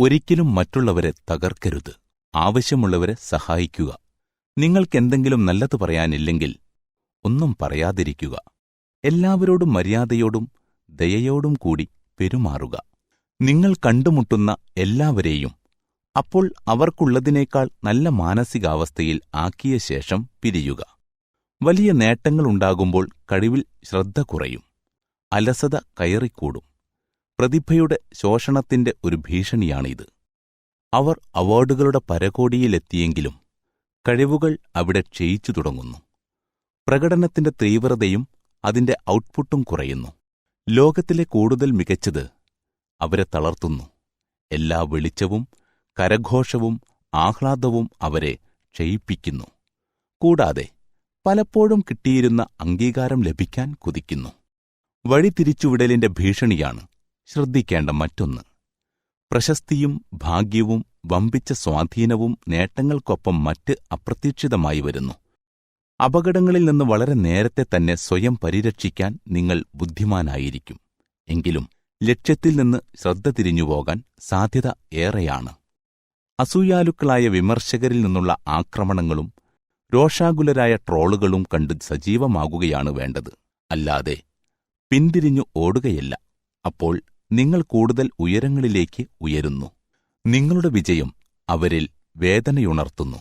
ഒരിക്കലും മറ്റുള്ളവരെ തകർക്കരുത്. ആവശ്യമുള്ളവരെ സഹായിക്കുക. നിങ്ങൾക്കെന്തെങ്കിലും നല്ലത് പറയാനില്ലെങ്കിൽ ഒന്നും പറയാതിരിക്കുക. എല്ലാവരോടും മര്യാദയോടും ദയയോടും കൂടി പെരുമാറുക. നിങ്ങൾ കണ്ടുമുട്ടുന്ന എല്ലാവരെയും അപ്പോൾ അവർക്കുള്ളതിനേക്കാൾ നല്ല മാനസികാവസ്ഥയിൽ ആക്കിയ ശേഷം പിരിയുക. വലിയ നേട്ടങ്ങളുണ്ടാകുമ്പോൾ കഴിവിൽ ശ്രദ്ധ കുറയും. അലസത കയറിക്കൂടും. പ്രതിഭയുടെ ശോഷണത്തിന്റെ ഒരു ഭീഷണിയാണിത്. അവർ അവാർഡുകളുടെ പരകോടിയിലെത്തിയെങ്കിലും കഴിവുകൾ അവിടെ ക്ഷയിച്ചു തുടങ്ങുന്നു. പ്രകടനത്തിന്റെ തീവ്രതയും അതിന്റെ ഔട്ട്പുട്ടും കുറയുന്നു. ലോകത്തിലെ കൂടുതൽ മികച്ചത് അവരെ തളർത്തുന്നു. എല്ലാ വെളിച്ചവും കരഘോഷവും ആഹ്ലാദവും അവരെ ക്ഷയിപ്പിക്കുന്നു. കൂടാതെ പലപ്പോഴും കിട്ടിയിരുന്ന അംഗീകാരം ലഭിക്കാൻ കൊതിക്കുന്നു. വഴിതിരിച്ചുവിടലിന്റെ ഭീഷണിയാണ് ശ്രദ്ധിക്കേണ്ട മറ്റൊന്ന്. പ്രശസ്തിയും ഭാഗ്യവും വമ്പിച്ച സ്വാധീനവും നേട്ടങ്ങൾക്കൊപ്പം മറ്റ് അപ്രതീക്ഷിതമായി വരുന്നു. അപകടങ്ങളിൽ നിന്ന് വളരെ നേരത്തെ തന്നെ സ്വയം പരിരക്ഷിക്കാൻ നിങ്ങൾ ബുദ്ധിമാനായിരിക്കും. എങ്കിലും ലക്ഷ്യത്തിൽ നിന്ന് ശ്രദ്ധ തിരിഞ്ഞുപോകാൻ സാധ്യത ഏറെയാണ്. അസൂയാലുക്കളായ വിമർശകരിൽ നിന്നുള്ള ആക്രമണങ്ങളും രോഷാകുലരായ ട്രോളുകളും കണ്ട് സജീവമാകുകയാണ് വേണ്ടത്. അല്ലാതെ പിന്തിരിഞ്ഞു ഓടുകയല്ല. അപ്പോൾ നിങ്ങൾ കൂടുതൽ ഉയരങ്ങളിലേക്ക് ഉയരുന്നു. നിങ്ങളുടെ വിജയം അവരിൽ വേദനയുണർത്തുന്നു.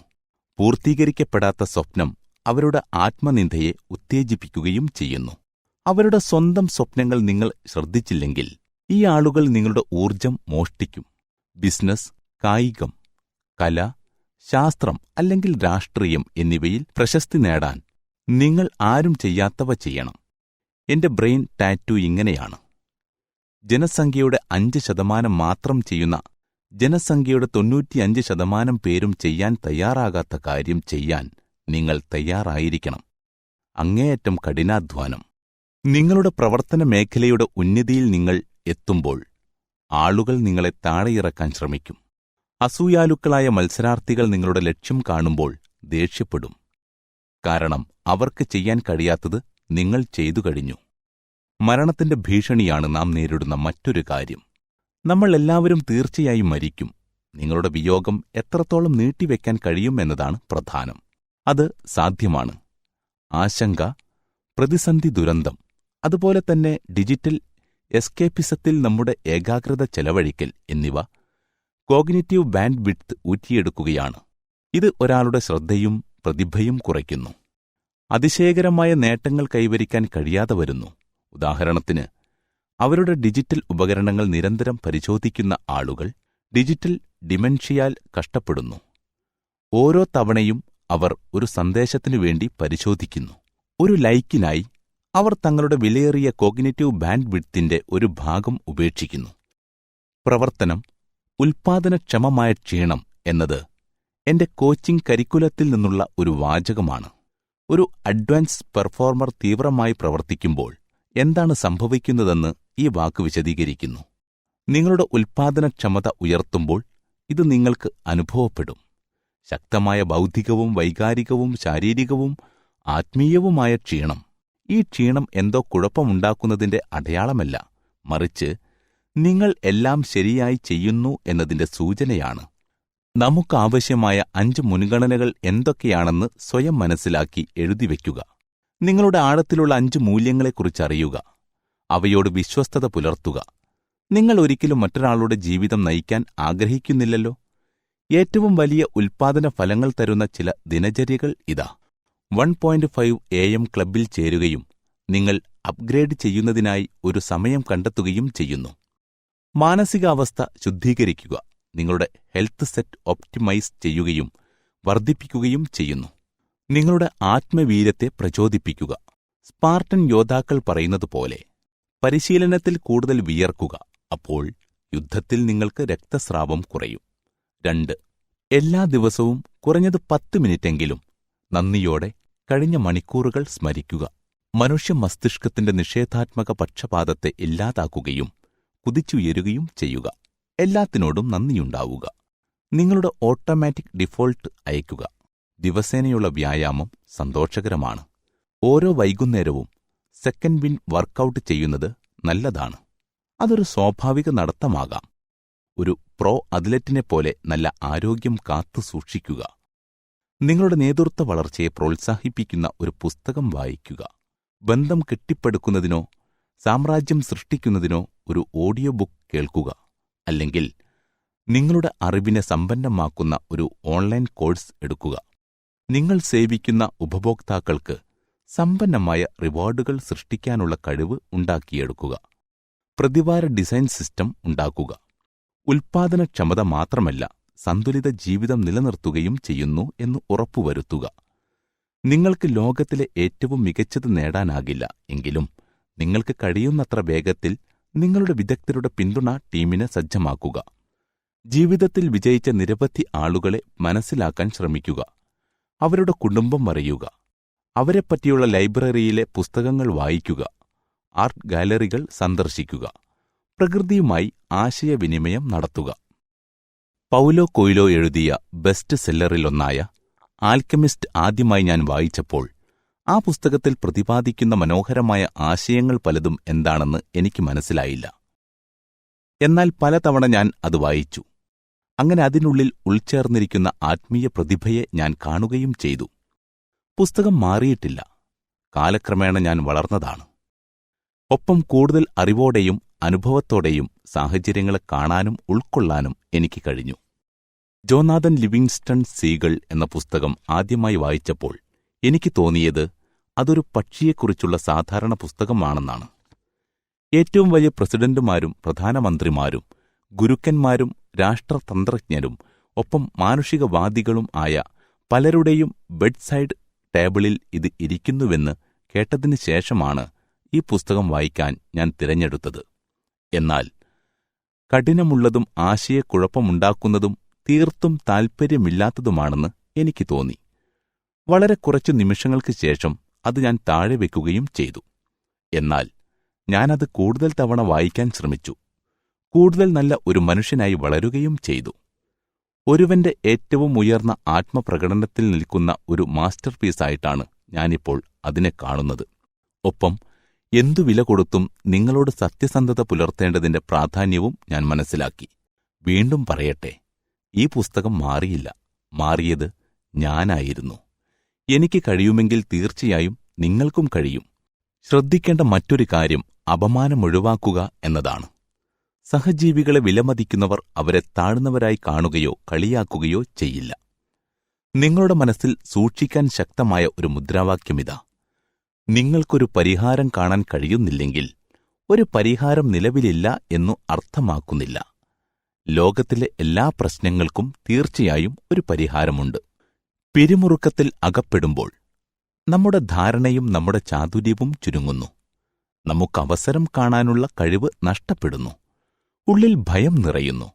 പൂർത്തീകരിക്കപ്പെടാത്ത സ്വപ്നം അവരുടെ ആത്മനിന്ദയെ ഉത്തേജിപ്പിക്കുകയും ചെയ്യുന്നു. അവരുടെ സ്വന്തം സ്വപ്നങ്ങൾ നിങ്ങൾ ശ്രദ്ധിച്ചില്ലെങ്കിൽ ഈ ആളുകൾ നിങ്ങളുടെ ഊർജം മോഷ്ടിക്കും. ബിസിനസ്, കായികം, കല, ശാസ്ത്രം അല്ലെങ്കിൽ രാഷ്ട്രീയം എന്നിവയിൽ പ്രശസ്തി നേടാൻ നിങ്ങൾ ആരും ചെയ്യാത്തവ ചെയ്യണം. എന്റെ ബ്രെയിൻ ടാറ്റു ഇങ്ങനെയാണ്. ജനസംഖ്യയുടെ 5% മാത്രം ചെയ്യുന്ന ജനസംഖ്യയുടെ 95% പേരും ചെയ്യാൻ തയ്യാറാകാത്ത കാര്യം ചെയ്യാൻ നിങ്ങൾ തയ്യാറായിരിക്കണം. അങ്ങേയറ്റം കഠിനാധ്വാനം. നിങ്ങളുടെ പ്രവർത്തന മേഖലയുടെ ഉന്നതിയിൽ നിങ്ങൾ എത്തുമ്പോൾ ആളുകൾ നിങ്ങളെ താഴെയിറക്കാൻ ശ്രമിക്കും. അസൂയാലുക്കളായ മത്സരാർത്ഥികൾ നിങ്ങളുടെ ലക്ഷ്യം കാണുമ്പോൾ ദേഷ്യപ്പെടും. കാരണം അവർക്ക് ചെയ്യാൻ കഴിയാത്തത് നിങ്ങൾ ചെയ്തു കഴിഞ്ഞു. മരണത്തിന്റെ ഭീഷണിയാണ് നാം നേരിടുന്ന മറ്റൊരു കാര്യം. നമ്മൾ എല്ലാവരും തീർച്ചയായും മരിക്കും. നിങ്ങളുടെ വിയോഗം എത്രത്തോളം നീട്ടിവെക്കാൻ കഴിയുമെന്നതാണ് പ്രധാനം. അത് സാധ്യമാണ്. ആശങ്ക, പ്രതിസന്ധി, ദുരന്തം, അതുപോലെ തന്നെ ഡിജിറ്റൽ എസ്കേപ്പിസത്തിൽ നമ്മുടെ ഏകാഗ്രത ചെലവഴിക്കൽ എന്നിവ കോഗ്നിറ്റീവ് ബാൻഡ് വിഡ്ത്ത് ഊറ്റിയെടുക്കുകയാണ്. ഇത് ഒരാളുടെ ശ്രദ്ധയും പ്രതിഭയും കുറയ്ക്കുന്നു. അതിശയകരമായ നേട്ടങ്ങൾ കൈവരിക്കാൻ കഴിയാതെ വരുന്നു. ഉദാഹരണത്തിന്, അവരുടെ ഡിജിറ്റൽ ഉപകരണങ്ങൾ നിരന്തരം പരിശോധിക്കുന്ന ആളുകൾ ഡിജിറ്റൽ ഡിമെൻഷ്യയാൽ കഷ്ടപ്പെടുന്നു. ഓരോ തവണയും അവർ ഒരു സന്ദേശത്തിനു വേണ്ടി പരിശോധിക്കുന്നു. ഒരു ലൈക്കിനായി അവർ തങ്ങളുടെ വിലയേറിയ കോഗ്നിറ്റീവ് ബാൻഡ് വിഡ്ത്തിന്റെ ഒരു ഭാഗം ഉപേക്ഷിക്കുന്നു. പ്രവർത്തനം, ഉൽപ്പാദനക്ഷമമായ ക്ഷീണം എന്നത് എന്റെ കോച്ചിംഗ് കരിക്കുലത്തിൽ നിന്നുള്ള ഒരു വാചകമാണ്. ഒരു അഡ്വാൻസ് പെർഫോമർ തീവ്രമായി പ്രവർത്തിക്കുമ്പോൾ എന്താണ് സംഭവിക്കുന്നതെന്ന് ഈ വാക്ക് വിശദീകരിക്കുന്നു. നിങ്ങളുടെ ഉൽപ്പാദനക്ഷമത ഉയർത്തുമ്പോൾ ഇത് നിങ്ങൾക്ക് അനുഭവപ്പെടും. ശക്തമായ ബൗദ്ധികവും വൈകാരികവും ശാരീരികവും ആത്മീയവുമായ ക്ഷീണം. ഈ ക്ഷീണം എന്തോ കുഴപ്പമുണ്ടാക്കുന്നതിന്റെ അടയാളമല്ല, മറിച്ച് നിങ്ങൾ എല്ലാം ശരിയായി ചെയ്യുന്നു എന്നതിന്റെ സൂചനയാണ്. നമുക്കാവശ്യമായ 5 മുൻഗണനകൾ എന്തൊക്കെയാണെന്ന് സ്വയം മനസ്സിലാക്കി എഴുതിവെക്കുക. നിങ്ങളുടെ ആഴത്തിലുള്ള 5 മൂല്യങ്ങളെക്കുറിച്ചറിയുക. അവയോട് വിശ്വസ്തത പുലർത്തുക. നിങ്ങൾ ഒരിക്കലും മറ്റൊരാളുടെ ജീവിതം നയിക്കാൻ ആഗ്രഹിക്കുന്നില്ലല്ലോ. ഏറ്റവും വലിയ ഉൽപ്പാദന ഫലങ്ങൾ തരുന്ന ചില ദിനചര്യകൾ ഇതാ. 1.5 AM ക്ലബ്ബിൽ ചേരുകയും നിങ്ങൾ അപ്ഗ്രേഡ് ചെയ്യുന്നതിനായി ഒരു സമയം കണ്ടെത്തുകയും ചെയ്യുന്നു. മാനസികാവസ്ഥ ശുദ്ധീകരിക്കുക. നിങ്ങളുടെ ഹെൽത്ത് സെറ്റ് ഒപ്റ്റിമൈസ് ചെയ്യുകയും വർദ്ധിപ്പിക്കുകയും ചെയ്യുന്നു. നിങ്ങളുടെ ആത്മവീര്യത്തെ പ്രചോദിപ്പിക്കുക. സ്പാർട്ടൻ യോദ്ധാക്കൾ പറയുന്നതുപോലെ പരിശീലനത്തിൽ കൂടുതൽ വിയർക്കുക. അപ്പോൾ യുദ്ധത്തിൽ നിങ്ങൾക്ക് രക്തസ്രാവം കുറയും. 2. എല്ലാ ദിവസവും കുറഞ്ഞത് 10 മിനിറ്റെങ്കിലും നന്ദിയോടെ കഴിഞ്ഞ മണിക്കൂറുകൾ സ്മരിക്കുക. മനുഷ്യ മസ്തിഷ്കത്തിന്റെ നിഷേധാത്മക പക്ഷപാതത്തെ ഇല്ലാതാക്കുകയും കുതിച്ചുയരുകയും ചെയ്യുക. എല്ലാത്തിനോടും നന്ദിയുണ്ടാവുക. നിങ്ങളുടെ ഓട്ടോമാറ്റിക് ഡിഫോൾട്ട് അയക്കുക. ദിവസേനയുള്ള വ്യായാമം സന്തോഷകരമാണ്. ഓരോ വൈകുന്നേരവും സെക്കൻഡ് വിൻ വർക്കൗട്ട് ചെയ്യുന്നത് നല്ലതാണ്. അതൊരു സ്വാഭാവിക നടത്തമാകാം. ഒരു പ്രോ അത്ലറ്റിനെപ്പോലെ നല്ല ആരോഗ്യം കാത്തു സൂക്ഷിക്കുക. നിങ്ങളുടെ നേതൃത്വ വളർച്ചയെ പ്രോത്സാഹിപ്പിക്കുന്ന ഒരു പുസ്തകം വായിക്കുക. ബന്ധം കെട്ടിപ്പടുക്കുന്നതിനോ സാമ്രാജ്യം സൃഷ്ടിക്കുന്നതിനോ ഒരു ഓഡിയോ ബുക്ക് കേൾക്കുക. അല്ലെങ്കിൽ നിങ്ങളുടെ അറിവിനെ സമ്പന്നമാക്കുന്ന ഒരു ഓൺലൈൻ കോഴ്സ് എടുക്കുക. നിങ്ങൾ സേവിക്കുന്ന ഉപഭോക്താക്കൾക്ക് സമ്പന്നമായ റിവാർഡുകൾ സൃഷ്ടിക്കാനുള്ള കഴിവ് ഉണ്ടാക്കിയെടുക്കുക. പ്രതിവാര ഡിസൈൻ സിസ്റ്റം ഉണ്ടാക്കുക. ഉൽപ്പാദനക്ഷമത മാത്രമല്ല, സന്തുലിത ജീവിതം നിലനിർത്തുകയും ചെയ്യുന്നു എന്ന് ഉറപ്പുവരുത്തുക. നിങ്ങൾക്ക് ലോകത്തിലെ ഏറ്റവും മികച്ചത് നേടാനാകില്ല എങ്കിലും നിങ്ങൾക്ക് കഴിയുന്നത്ര വേഗത്തിൽ നിങ്ങളുടെ വിദഗ്ധരുടെ പിന്തുണ ടീമിനെ സജ്ജമാക്കുക. ജീവിതത്തിൽ വിജയിച്ച നിരവധി ആളുകളെ മനസ്സിലാക്കാൻ ശ്രമിക്കുക. അവരുടെ കുടുംബം അറിയുക. അവരെപ്പറ്റിയുള്ള ലൈബ്രറിയിലെ പുസ്തകങ്ങൾ വായിക്കുക. ആർട്ട് ഗാലറികൾ സന്ദർശിക്കുക. പ്രകൃതിയുമായി ആശയവിനിമയം നടത്തുക. പൗലോ കൊയ്ലോ എഴുതിയ ബെസ്റ്റ് സെല്ലറിലൊന്നായ ആൽക്കെമിസ്റ്റ് ആദ്യമായി ഞാൻ വായിച്ചപ്പോൾ ആ പുസ്തകത്തിൽ പ്രതിപാദിക്കുന്ന മനോഹരമായ ആശയങ്ങൾ പലതും എന്താണെന്ന് എനിക്ക് മനസ്സിലായില്ല. എന്നാൽ പലതവണ ഞാൻ അത് വായിച്ചു. അങ്ങനെ അതിനുള്ളിൽ ഉൾച്ചേർന്നിരിക്കുന്ന ആത്മീയ പ്രതിഭയെ ഞാൻ കാണുകയും ചെയ്തു. പുസ്തകം മാറിയിട്ടില്ല. കാലക്രമേണ ഞാൻ വളർന്നതാണ്. ഒപ്പം കൂടുതൽ അറിവോടെയും അനുഭവത്തോടെയും സാഹചര്യങ്ങളെ കാണാനും ഉൾക്കൊള്ളാനും എനിക്ക് കഴിഞ്ഞു. ജോനാഥൻ ലിവിങ്സ്റ്റൺ സീഗൾ എന്ന പുസ്തകം ആദ്യമായി വായിച്ചപ്പോൾ എനിക്ക് തോന്നിയത് അതൊരു പക്ഷിയെക്കുറിച്ചുള്ള സാധാരണ പുസ്തകമാണെന്നാണ്. ഏറ്റവും വലിയ പ്രസിഡന്റുമാരും പ്രധാനമന്ത്രിമാരും ഗുരുക്കന്മാരും രാഷ്ട്രതന്ത്രജ്ഞരും ഒപ്പം മാനുഷികവാദികളും ആയ പലരുടെയും ബെഡ് സൈഡ് ടേബിളിൽ ഇത് ഇരിക്കുന്നുവെന്ന് കേട്ടതിനു ശേഷമാണ് ഈ പുസ്തകം വായിക്കാൻ ഞാൻ തിരഞ്ഞെടുത്തത്. എന്നാൽ കഠിനമുള്ളതും ആശയക്കുഴപ്പമുണ്ടാക്കുന്നതും തീർത്തും താൽപ്പര്യമില്ലാത്തതുമാണെന്ന് എനിക്ക് തോന്നി. വളരെ കുറച്ചു നിമിഷങ്ങൾക്ക് ശേഷം അത് ഞാൻ താഴെ വയ്ക്കുകയും ചെയ്തു. എന്നാൽ ഞാനത് കൂടുതൽ തവണ വായിക്കാൻ ശ്രമിച്ചു. കൂടുതൽ നല്ല ഒരു മനുഷ്യനായി വളരുകയും ചെയ്തു. ഒരുവന്റെ ഏറ്റവും ഉയർന്ന ആത്മപ്രകടനത്തിൽ നിൽക്കുന്ന ഒരു മാസ്റ്റർ പീസായിട്ടാണ് ഞാനിപ്പോൾ അതിനെ കാണുന്നത്. ഒപ്പം എന്തു വില കൊടുത്തും നിങ്ങളോട് സത്യസന്ധത പുലർത്തേണ്ടതിന്റെ പ്രാധാന്യവും ഞാൻ മനസ്സിലാക്കി. വീണ്ടും പറയട്ടെ, ഈ പുസ്തകം മാറിയില്ല. മാറിയത് ഞാനായിരുന്നു. എനിക്ക് കഴിയുമെങ്കിൽ തീർച്ചയായും നിങ്ങൾക്കും കഴിയും. ശ്രദ്ധിക്കേണ്ട മറ്റൊരു കാര്യം അപമാനമൊഴിവാക്കുക എന്നതാണ്. സഹജീവികളെ വിലമതിക്കുന്നവർ അവരെ താഴ്ന്നവരായി കാണുകയോ കളിയാക്കുകയോ ചെയ്യില്ല. നിങ്ങളുടെ മനസ്സിൽ സൂക്ഷിക്കാൻ ശക്തമായ ഒരു മുദ്രാവാക്യമിതാ: നിങ്ങൾക്കൊരു പരിഹാരം കാണാൻ കഴിയുന്നില്ലെങ്കിൽ ഒരു പരിഹാരം നിലവിലില്ല എന്നു അർത്ഥമാക്കുന്നില്ല. ലോകത്തിലെ എല്ലാ പ്രശ്നങ്ങൾക്കും തീർച്ചയായും ഒരു പരിഹാരമുണ്ട്. പിരിമുറുക്കത്തിൽ അകപ്പെടുമ്പോൾ നമ്മുടെ ധാരണയും നമ്മുടെ ചാതുര്യവും ചുരുങ്ങുന്നു. നമുക്കവസരം കാണാനുള്ള കഴിവ് നഷ്ടപ്പെടുന്നു. ഉള്ളിൽ ഭയം നിറയുന്നു.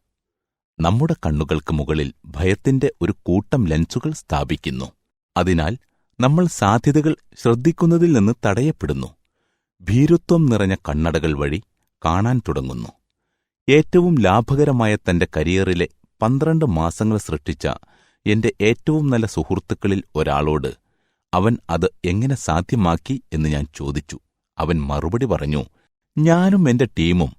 നമ്മുടെ കണ്ണുകൾക്ക് മുകളിൽ ഭയത്തിന്റെ ഒരു കൂട്ടം ലെൻസുകൾ സ്ഥാപിക്കുന്നു. അതിനാൽ നമ്മൾ സാധ്യതകൾ ശ്രദ്ധിക്കുന്നതിൽ നിന്ന് തടയപ്പെടുന്നു. ഭീരുത്വം നിറഞ്ഞ കണ്ണടകൾ വഴി കാണാൻ തുടങ്ങുന്നു. ഏറ്റവും ലാഭകരമായ തന്റെ കരിയറിലെ 12 മാസങ്ങൾ സൃഷ്ടിച്ച എന്റെ ഏറ്റവും നല്ല സുഹൃത്തുക്കളിൽ ഒരാളോട് അവൻ അത് എങ്ങനെ സാധ്യമാക്കി എന്ന് ഞാൻ ചോദിച്ചു. അവൻ മറുപടി പറഞ്ഞു: ഞാനും എന്റെ ടീമും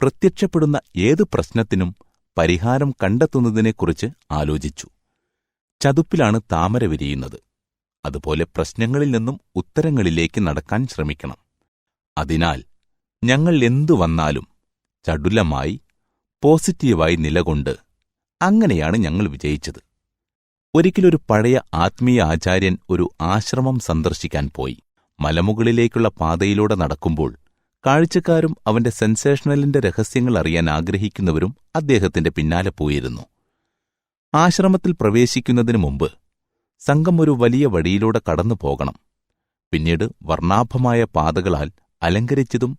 പ്രത്യക്ഷപ്പെടുന്ന ഏത് പ്രശ്നത്തിനും പരിഹാരം കണ്ടെത്തുന്നതിനെക്കുറിച്ച് ആലോചിച്ചു. ചതുപ്പിലാണ് താമര വിരിയുന്നത്. അതുപോലെ പ്രശ്നങ്ങളിൽ നിന്നും ഉത്തരങ്ങളിലേക്ക് നടക്കാൻ ശ്രമിക്കണം. അതിനാൽ ഞങ്ങൾ എന്തു വന്നാലും ചടുലമായി പോസിറ്റീവായി നിലകൊണ്ട് അങ്ങനെയാണ് ഞങ്ങൾ വിജയിച്ചത്. ഒരിക്കലൊരു പഴയ ആത്മീയ ആചാര്യൻ ഒരു ആശ്രമം സന്ദർശിക്കാൻ പോയി. മലമുകളിലേക്കുള്ള പാതയിലൂടെ നടക്കുമ്പോൾ കാഴ്ചക്കാരും അവന്റെ സെൻസേഷണലിന്റെ രഹസ്യങ്ങൾ അറിയാൻ ആഗ്രഹിക്കുന്നവരും അദ്ദേഹത്തിന്റെ പിന്നാലെ പോയിരുന്നു. ആശ്രമത്തിൽ പ്രവേശിക്കുന്നതിനു മുമ്പ് സംഘം ഒരു വലിയ വഴിയിലൂടെ കടന്നു പോകണം. പിന്നീട് വർണ്ണാഭമായ പാതകളാൽ അലങ്കരിച്ചതും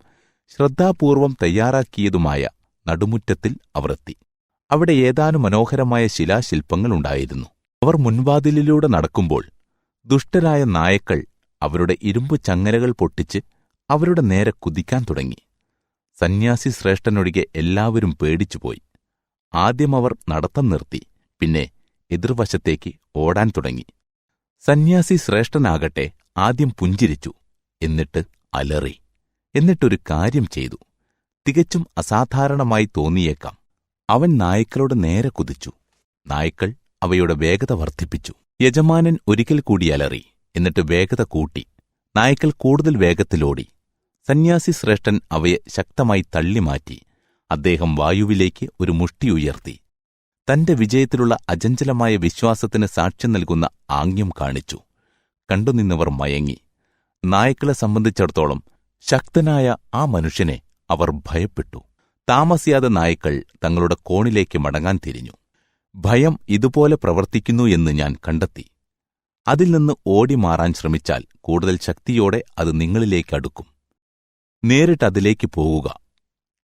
ശ്രദ്ധാപൂർവം തയ്യാറാക്കിയതുമായ നടുമുറ്റത്തിൽ അവർ എത്തി. അവിടെ ഏതാനും മനോഹരമായ ശിലാശില്പങ്ങളുണ്ടായിരുന്നു. അവർ മുൻവാതിലിലൂടെ നടക്കുമ്പോൾ ദുഷ്ടരായ നായക്കൾ അവരുടെ ഇരുമ്പു ചങ്ങലകൾ പൊട്ടിച്ച് അവരുടെ നേരെ കുതിക്കാൻ തുടങ്ങി. സന്യാസി ശ്രേഷ്ഠനൊഴികെ എല്ലാവരും പേടിച്ചുപോയി. ആദ്യം അവർ നടത്തം നിർത്തി. പിന്നെ എതിർവശത്തേക്ക് ഓടാൻ തുടങ്ങി. സന്യാസി ശ്രേഷ്ഠനാകട്ടെ ആദ്യം പുഞ്ചിരിച്ചു, എന്നിട്ട് അലറി. എന്നിട്ടൊരു കാര്യം ചെയ്തു. തികച്ചും അസാധാരണമായി തോന്നിയേക്കാം. അവൻ നായ്ക്കളോട് നേരെ കുതിച്ചു. നായ്ക്കൾ അവയുടെ വേഗത വർദ്ധിപ്പിച്ചു. യജമാനൻ ഒരിക്കൽ കൂടി അലറി. എന്നിട്ട് വേഗത കൂട്ടി. നായ്ക്കൾ കൂടുതൽ വേഗത്തിലോടി. സന്യാസി ശ്രേഷ്ഠൻ അവയെ ശക്തമായി തള്ളിമാറ്റി. അദ്ദേഹം വായുവിലേക്ക് ഒരു മുഷ്ടി ഉയർത്തി. തന്റെ വിജയത്തിലുള്ള അചഞ്ചലമായ വിശ്വാസത്തിന് സാക്ഷ്യം നൽകുന്ന ആംഗ്യം കാണിച്ചു. കണ്ടുനിന്നവർ മയങ്ങി. നായ്ക്കളെ സംബന്ധിച്ചിടത്തോളം ശക്തനായ ആ മനുഷ്യനെ അവർ ഭയപ്പെട്ടു. താമസിയാതെ നായ്ക്കൾ തങ്ങളുടെ കോണിലേക്ക് മടങ്ങാൻ തിരിഞ്ഞു. ഭയം ഇതുപോലെ പ്രവർത്തിക്കുന്നു എന്ന് ഞാൻ കണ്ടെത്തി. അതിൽ നിന്ന് ഓടിമാറാൻ ശ്രമിച്ചാൽ കൂടുതൽ ശക്തിയോടെ അത് നിങ്ങളിലേക്ക് അടുക്കും. നേരിട്ട് അതിലേക്ക് പോകുക.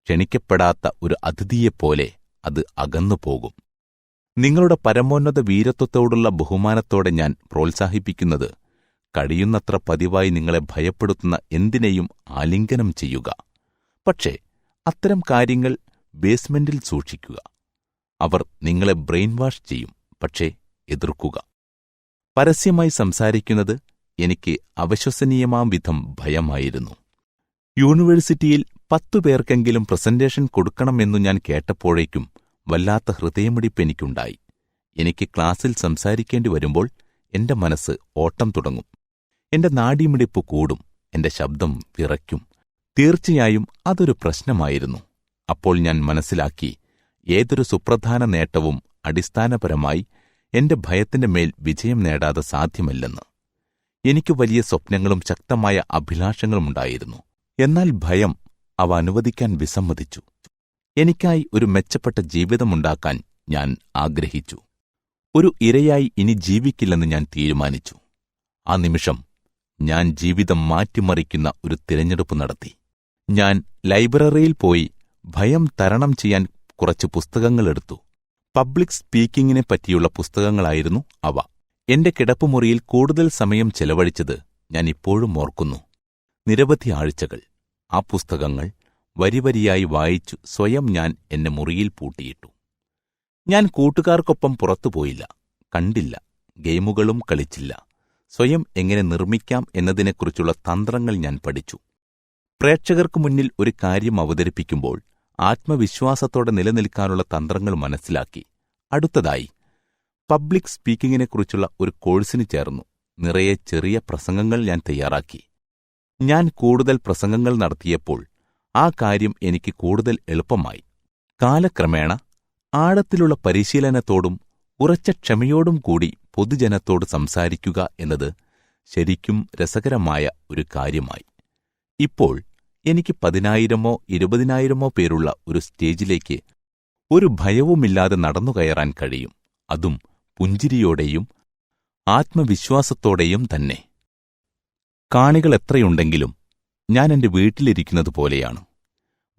ക്ഷണിക്കപ്പെടാത്ത ഒരു അതിഥിയെപ്പോലെ അത് അകന്നുപോകും. നിങ്ങളുടെ പരമോന്നത വീരത്വത്തോടുള്ള ബഹുമാനത്തോടെ ഞാൻ പ്രോത്സാഹിപ്പിക്കുന്നത് കഴിയുന്നത്ര പതിവായി നിങ്ങളെ ഭയപ്പെടുത്തുന്ന എന്തിനേയും ആലിംഗനം ചെയ്യുക. പക്ഷേ അത്തരം കാര്യങ്ങൾ ബേസ്മെന്റിൽ സൂക്ഷിക്കുക. അവർ നിങ്ങളെ ബ്രെയിൻ വാഷ് ചെയ്യും. പക്ഷേ എതിർക്കുക. പരസ്യമായി സംസാരിക്കുന്നത് എനിക്ക് അവിശ്വസനീയമാം വിധം ഭയമായിരുന്നു. യൂണിവേഴ്സിറ്റിയിൽ 10 പേർക്കെങ്കിലും പ്രസന്റേഷൻ കൊടുക്കണമെന്നു ഞാൻ കേട്ടപ്പോഴേക്കും വല്ലാത്ത ഹൃദയമിടിപ്പെനിക്കുണ്ടായി. എനിക്ക് ക്ലാസ്സിൽ സംസാരിക്കേണ്ടി വരുമ്പോൾ എന്റെ മനസ്സ് ഓട്ടം തുടങ്ങും. എന്റെ നാഡീമിടിപ്പ് കൂടും. എന്റെ ശബ്ദം വിറയ്ക്കും. തീർച്ചയായും അതൊരു പ്രശ്നമായിരുന്നു. അപ്പോൾ ഞാൻ മനസ്സിലാക്കി, ഏതൊരു സുപ്രധാന നേട്ടവും അടിസ്ഥാനപരമായി എന്റെ ഭയത്തിന്റെ മേൽ വിജയം നേടാതെ സാധ്യമല്ലെന്ന്. എനിക്ക് വലിയ സ്വപ്നങ്ങളും ശക്തമായ അഭിലാഷങ്ങളുമുണ്ടായിരുന്നു. എന്നാൽ ഭയം അവ അനുവദിക്കാൻ വിസമ്മതിച്ചു. എനിക്കായി ഒരു മെച്ചപ്പെട്ട ജീവിതമുണ്ടാക്കാൻ ഞാൻ ആഗ്രഹിച്ചു. ഒരു ഇരയായി ഇനി ജീവിക്കില്ലെന്ന് ഞാൻ തീരുമാനിച്ചു. ആ നിമിഷം ഞാൻ ജീവിതം മാറ്റിമറിക്കുന്ന ഒരു തിരഞ്ഞെടുപ്പ് നടത്തി. ഞാൻ ലൈബ്രറിയിൽ പോയി ഭയം തരണം ചെയ്യാൻ കുറച്ച് പുസ്തകങ്ങളെടുത്തു. പബ്ലിക് സ്പീക്കിങ്ങിനെ പറ്റിയുള്ള പുസ്തകങ്ങളായിരുന്നു അവ. എന്റെ കിടപ്പുമുറിയിൽ കൂടുതൽ സമയം ചെലവഴിച്ചത് ഞാൻ ഇപ്പോഴും ഓർക്കുന്നു. നിരവധി ആഴ്ചകൾ. ആ പുസ്തകങ്ങൾ വരിവരിയായി വായിച്ചു സ്വയം ഞാൻ എന്നെ മുറിയിൽ പൂട്ടിയിട്ടു. ഞാൻ കൂട്ടുകാർക്കൊപ്പം പുറത്തുപോയില്ല, കണ്ടില്ല, ഗെയിമുകളും കളിച്ചില്ല. സ്വയം എങ്ങനെ നിർമ്മിക്കാം എന്നതിനെക്കുറിച്ചുള്ള തന്ത്രങ്ങൾ ഞാൻ പഠിച്ചു. പ്രേക്ഷകർക്കു മുന്നിൽ ഒരു കാര്യം അവതരിപ്പിക്കുമ്പോൾ ആത്മവിശ്വാസത്തോടെ നിലനിൽക്കാനുള്ള തന്ത്രങ്ങൾ മനസ്സിലാക്കി. അടുത്തതായി പബ്ലിക് സ്പീക്കിങ്ങിനെക്കുറിച്ചുള്ള ഒരു കോഴ്സിന് ചേർന്നു. നിറയെ ചെറിയ പ്രസംഗങ്ങൾ ഞാൻ തയ്യാറാക്കി. ഞാൻ കൂടുതൽ പ്രസംഗങ്ങൾ നടത്തിയപ്പോൾ ആ കാര്യം എനിക്ക് കൂടുതൽ എളുപ്പമായി. കാലക്രമേണ ആഴത്തിലുള്ള പരിശീലനത്തോടും ഉറച്ച ക്ഷമയോടും കൂടി പൊതുജനത്തോട് സംസാരിക്കുക എന്നത് ശരിക്കും രസകരമായ ഒരു കാര്യമായി. ഇപ്പോൾ എനിക്ക് 10,000-ഓ 20,000-ഓ പേരുള്ള ഒരു സ്റ്റേജിലേക്ക് ഒരു ഭയവുമില്ലാതെ നടന്നുകയറാൻ കഴിയും. അതും പുഞ്ചിരിയോടെയും ആത്മവിശ്വാസത്തോടെയും തന്നെ. കാണികൾ എത്രയുണ്ടെങ്കിലും ഞാൻ എന്റെ വീട്ടിലിരിക്കുന്നതുപോലെയാണ്.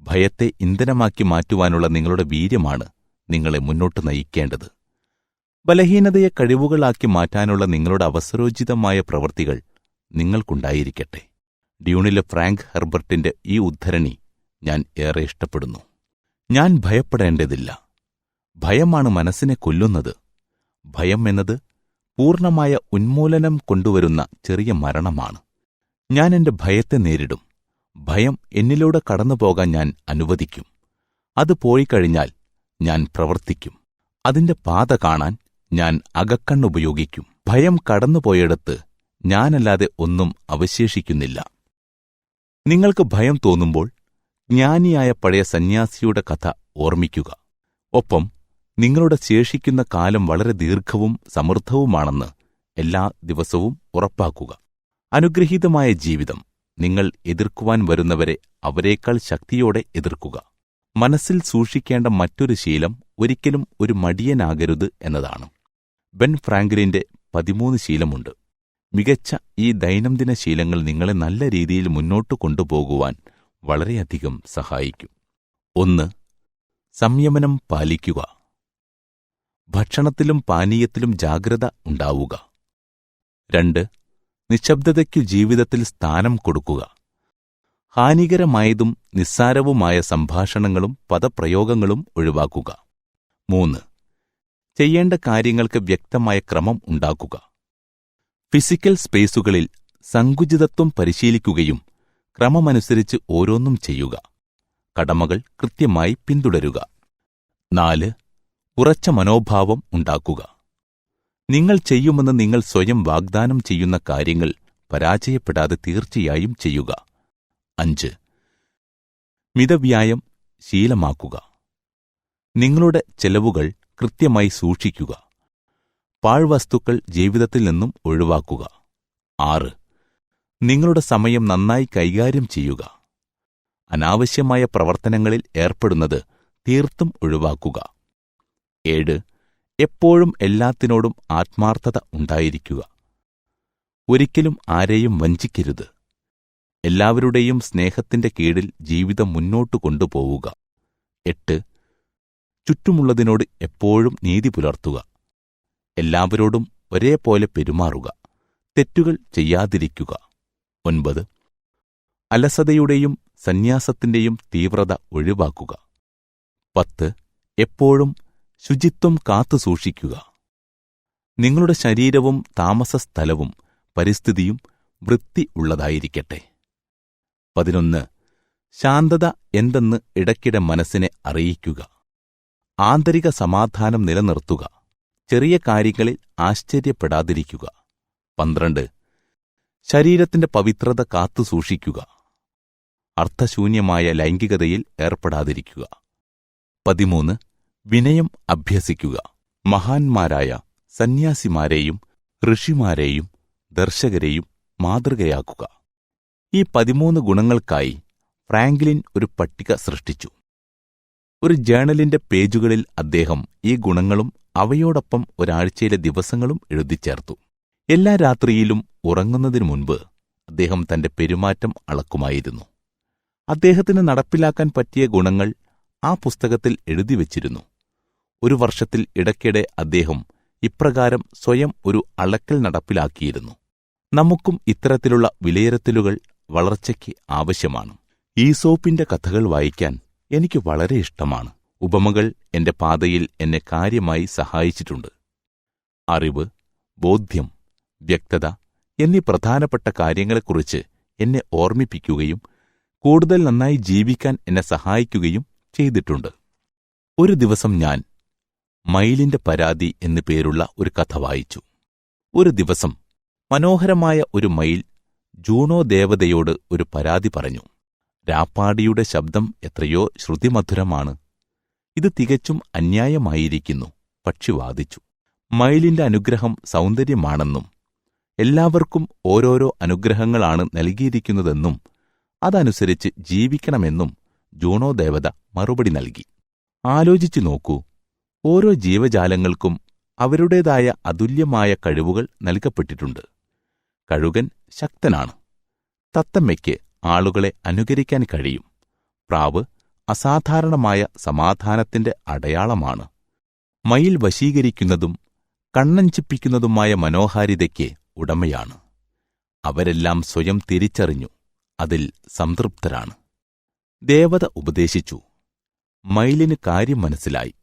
ഭയത്തെ ഇന്ധനമാക്കി മാറ്റുവാനുള്ള നിങ്ങളുടെ വീര്യമാണ് നിങ്ങളെ മുന്നോട്ട് നയിക്കേണ്ടത്. ബലഹീനതയെ കഴിവുകളാക്കി മാറ്റാനുള്ള നിങ്ങളുടെ അവസരോചിതമായ പ്രവൃത്തികൾ നിങ്ങൾക്കുണ്ടായിരിക്കട്ടെ. ഡ്യൂണിലെ ഫ്രാങ്ക് ഹെർബർട്ടിന്റെ ഈ ഉദ്ധരണി ഞാൻ ഏറെ ഇഷ്ടപ്പെടുന്നു. ഞാൻ ഭയപ്പെടേണ്ടതില്ല. ഭയമാണ് മനസ്സിനെ കൊല്ലുന്നത്. ഭയം എന്നത് പൂർണ്ണമായ ഉന്മൂലനം കൊണ്ടുവരുന്ന ചെറിയ മരണമാണ്. ഞാൻ എന്റെ ഭയത്തെ നേരിടും. ഭയം എന്നിലൂടെ കടന്നുപോകാൻ ഞാൻ അനുവദിക്കും. അത് പോയിക്കഴിഞ്ഞാൽ ഞാൻ പ്രവർത്തിക്കും. അതിന്റെ പാത കാണാൻ ഞാൻ അകക്കണ്ണുപയോഗിക്കും. ഭയം കടന്നുപോയിടത്ത് ഞാനല്ലാതെ ഒന്നും അവശേഷിക്കുന്നില്ല. നിങ്ങൾക്ക് ഭയം തോന്നുമ്പോൾ ജ്ഞാനിയായ പഴയ സന്യാസിയുടെ കഥ ഓർമ്മിക്കുക. ഒപ്പം നിങ്ങളുടെ ശേഷിക്കുന്ന കാലം വളരെ ദീർഘവും സമൃദ്ധവുമാണെന്ന് എല്ലാ ദിവസവും ഉറപ്പാക്കുക. അനുഗ്രഹീതമായ ജീവിതം. നിങ്ങൾ എതിർക്കുവാൻ വരുന്നവരെ അവരേക്കാൾ ശക്തിയോടെ എതിർക്കുക. മനസ്സിൽ സൂക്ഷിക്കേണ്ട മറ്റൊരു ശീലം ഒരിക്കലും ഒരു മടിയനാകരുത് എന്നതാണ്. ബെൻ ഫ്രാങ്ക്ലിന്റെ 13 ശീലമുണ്ട്. മികച്ച ഈ ദൈനംദിന ശീലങ്ങൾ നിങ്ങളെ നല്ല രീതിയിൽ മുന്നോട്ടു കൊണ്ടുപോകുവാൻ വളരെയധികം സഹായിക്കും. 1. സംയമനം പാലിക്കുക. ഭക്ഷണത്തിലും പാനീയത്തിലും ജാഗ്രത ഉണ്ടാവുക. 2. നിശബ്ദതയ്ക്കു ജീവിതത്തിൽ സ്ഥാനം കൊടുക്കുക. ഹാനികരമായതും നിസ്സാരവുമായ സംഭാഷണങ്ങളും പദപ്രയോഗങ്ങളും ഒഴിവാക്കുക. 3. ചെയ്യേണ്ട കാര്യങ്ങൾക്ക് വ്യക്തമായ ക്രമം ഉണ്ടാക്കുക. ഫിസിക്കൽ സ്പേസുകളിൽ സങ്കുചിതത്വം പരിശീലിക്കുകയും ക്രമമനുസരിച്ച് ഓരോന്നും ചെയ്യുക. കടമകൾ കൃത്യമായി പിന്തുടരുക. 4. ഉറച്ച മനോഭാവം ഉണ്ടാക്കുക. നിങ്ങൾ ചെയ്യുമെന്ന് നിങ്ങൾ സ്വയം വാഗ്ദാനം ചെയ്യുന്ന കാര്യങ്ങൾ പരാജയപ്പെടാതെ തീർച്ചയായും ചെയ്യുക. 5. മിതവ്യയം ശീലമാക്കുക. നിങ്ങളുടെ ചെലവുകൾ കൃത്യമായി സൂക്ഷിക്കുക. പാഴ്വസ്തുക്കൾ ജീവിതത്തിൽ നിന്നും ഒഴിവാക്കുക. 6. നിങ്ങളുടെ സമയം നന്നായി കൈകാര്യം ചെയ്യുക. അനാവശ്യമായ പ്രവർത്തനങ്ങളിൽ ഏർപ്പെടുന്നത് തീർത്തും ഒഴിവാക്കുക. 7. എപ്പോഴും എല്ലാത്തിനോടും ആത്മാർത്ഥത ഉണ്ടായിരിക്കുക. ഒരിക്കലും ആരെയും വഞ്ചിക്കരുത്. എല്ലാവരുടെയും സ്നേഹത്തിന്റെ കീഴിൽ ജീവിതം മുന്നോട്ടു കൊണ്ടുപോവുക. 8. ചുറ്റുമുള്ളതിനോട് എപ്പോഴും നീതി പുലർത്തുക. എല്ലാവരോടും ഒരേപോലെ പെരുമാറുക. തെറ്റുകൾ ചെയ്യാതിരിക്കുക. 9. അലസതയുടെയും സന്യാസത്തിന്റെയും തീവ്രത ഒഴിവാക്കുക. 10. എപ്പോഴും ശുചിത്വം കാത്തുസൂക്ഷിക്കുക. നിങ്ങളുടെ ശരീരവും താമസസ്ഥലവും പരിസ്ഥിതിയും വൃത്തി ഉള്ളതായിരിക്കട്ടെ. 11. ശാന്തത എന്തെന്ന് ഇടയ്ക്കിടെ മനസ്സിനെ അറിയിക്കുക. ആന്തരിക സമാധാനം നിലനിർത്തുക. ചെറിയ കാര്യങ്ങളിൽ ആശ്ചര്യപ്പെടാതിരിക്കുക. 12. ശരീരത്തിന്റെ പവിത്രത കാത്തുസൂക്ഷിക്കുക. അർത്ഥശൂന്യമായ ലൈംഗികതയിൽ ഏർപ്പെടാതിരിക്കുക. 13. വിനയം അഭ്യസിക്കുക. മഹാന്മാരായ സന്യാസിമാരെയും ഋഷിമാരെയും ദർശകരെയും മാതൃകയാക്കുക. ഈ 13 ഗുണങ്ങൾക്കായി ഫ്രാങ്ക്ലിൻ ഒരു പട്ടിക സൃഷ്ടിച്ചു. ഒരു ജേണലിന്റെ പേജുകളിൽ അദ്ദേഹം ഈ ഗുണങ്ങളും അവയോടൊപ്പം ഒരാഴ്ചയിലെ ദിവസങ്ങളും എഴുതിച്ചേർത്തു. എല്ലാ രാത്രിയിലും ഉറങ്ങുന്നതിനു മുൻപ് അദ്ദേഹം തന്റെ പെരുമാറ്റം അളക്കുമായിരുന്നു. അദ്ദേഹത്തിന് നടപ്പിലാക്കാൻ പറ്റിയ ഗുണങ്ങൾ ആ പുസ്തകത്തിൽ എഴുതിവച്ചിരുന്നു. ഒരു വർഷത്തിൽ ഇടയ്ക്കിടെ അദ്ദേഹം ഇപ്രകാരം സ്വയം ഒരു അളക്കൽ നടപ്പിലാക്കിയിരുന്നു. നമുക്കും ഇത്തരത്തിലുള്ള വിലയിരുത്തലുകൾ വളർച്ചയ്ക്ക് ആവശ്യമാണ്. ഈസോപ്പിന്റെ കഥകൾ വായിക്കാൻ എനിക്ക് വളരെ ഇഷ്ടമാണ്. ഉപമകൾ എന്റെ പാതയിൽ എന്നെ കാര്യമായി സഹായിച്ചിട്ടുണ്ട്. അറിവ്, ബോധ്യം, വ്യക്തത എന്നീ പ്രധാനപ്പെട്ട കാര്യങ്ങളെക്കുറിച്ച് എന്നെ ഓർമ്മിപ്പിക്കുകയും കൂടുതൽ നന്നായി ജീവിക്കാൻ എന്നെ സഹായിക്കുകയും ചെയ്തിട്ടുണ്ട്. ഒരു ദിവസം ഞാൻ മയിലിന്റെ പരാതി എന്നു പേരുള്ള ഒരു കഥ വായിച്ചു. ഒരു ദിവസം മനോഹരമായ ഒരു മയിൽ ജൂണോ ദേവതയോട് ഒരു പരാതി പറഞ്ഞു. രാപ്പാടിയുടെ ശബ്ദം എത്രയോ ശ്രുതിമധുരമാണ്. ഇത് തികച്ചും അന്യായമായിരിക്കുന്നു, പക്ഷി വാദിച്ചു. മയിലിന്റെ അനുഗ്രഹം സൗന്ദര്യമാണെന്നും എല്ലാവർക്കും ഓരോരോ അനുഗ്രഹങ്ങളാണ് നൽകിയിരിക്കുന്നതെന്നും അതനുസരിച്ച് ജീവിക്കണമെന്നും ജൂണോ ദേവത മറുപടി നൽകി. ആലോചിച്ചു നോക്കൂ, ഓരോ ജീവജാലങ്ങൾക്കും അവരുടേതായ അതുല്യമായ കഴിവുകൾ നൽകപ്പെട്ടിട്ടുണ്ട്. കഴുകൻ ശക്തനാണ്. തത്തമ്മയ്ക്ക് ആളുകളെ അനുകരിക്കാൻ കഴിയും. പ്രാവ് അസാധാരണമായ സമാധാനത്തിന്റെ അടയാളമാണ്. മയിൽ വശീകരിക്കുന്നതും കണ്ണഞ്ചിപ്പിക്കുന്നതുമായ മനോഹാരിതയ്ക്ക് ഉടമയാണ്. അവരെല്ലാം സ്വയം തിരിച്ചറിഞ്ഞു, അതിൽ സംതൃപ്തരാണ്. ദേവത ഉപദേശിച്ചു. മയിലിന് കാര്യം മനസ്സിലായി.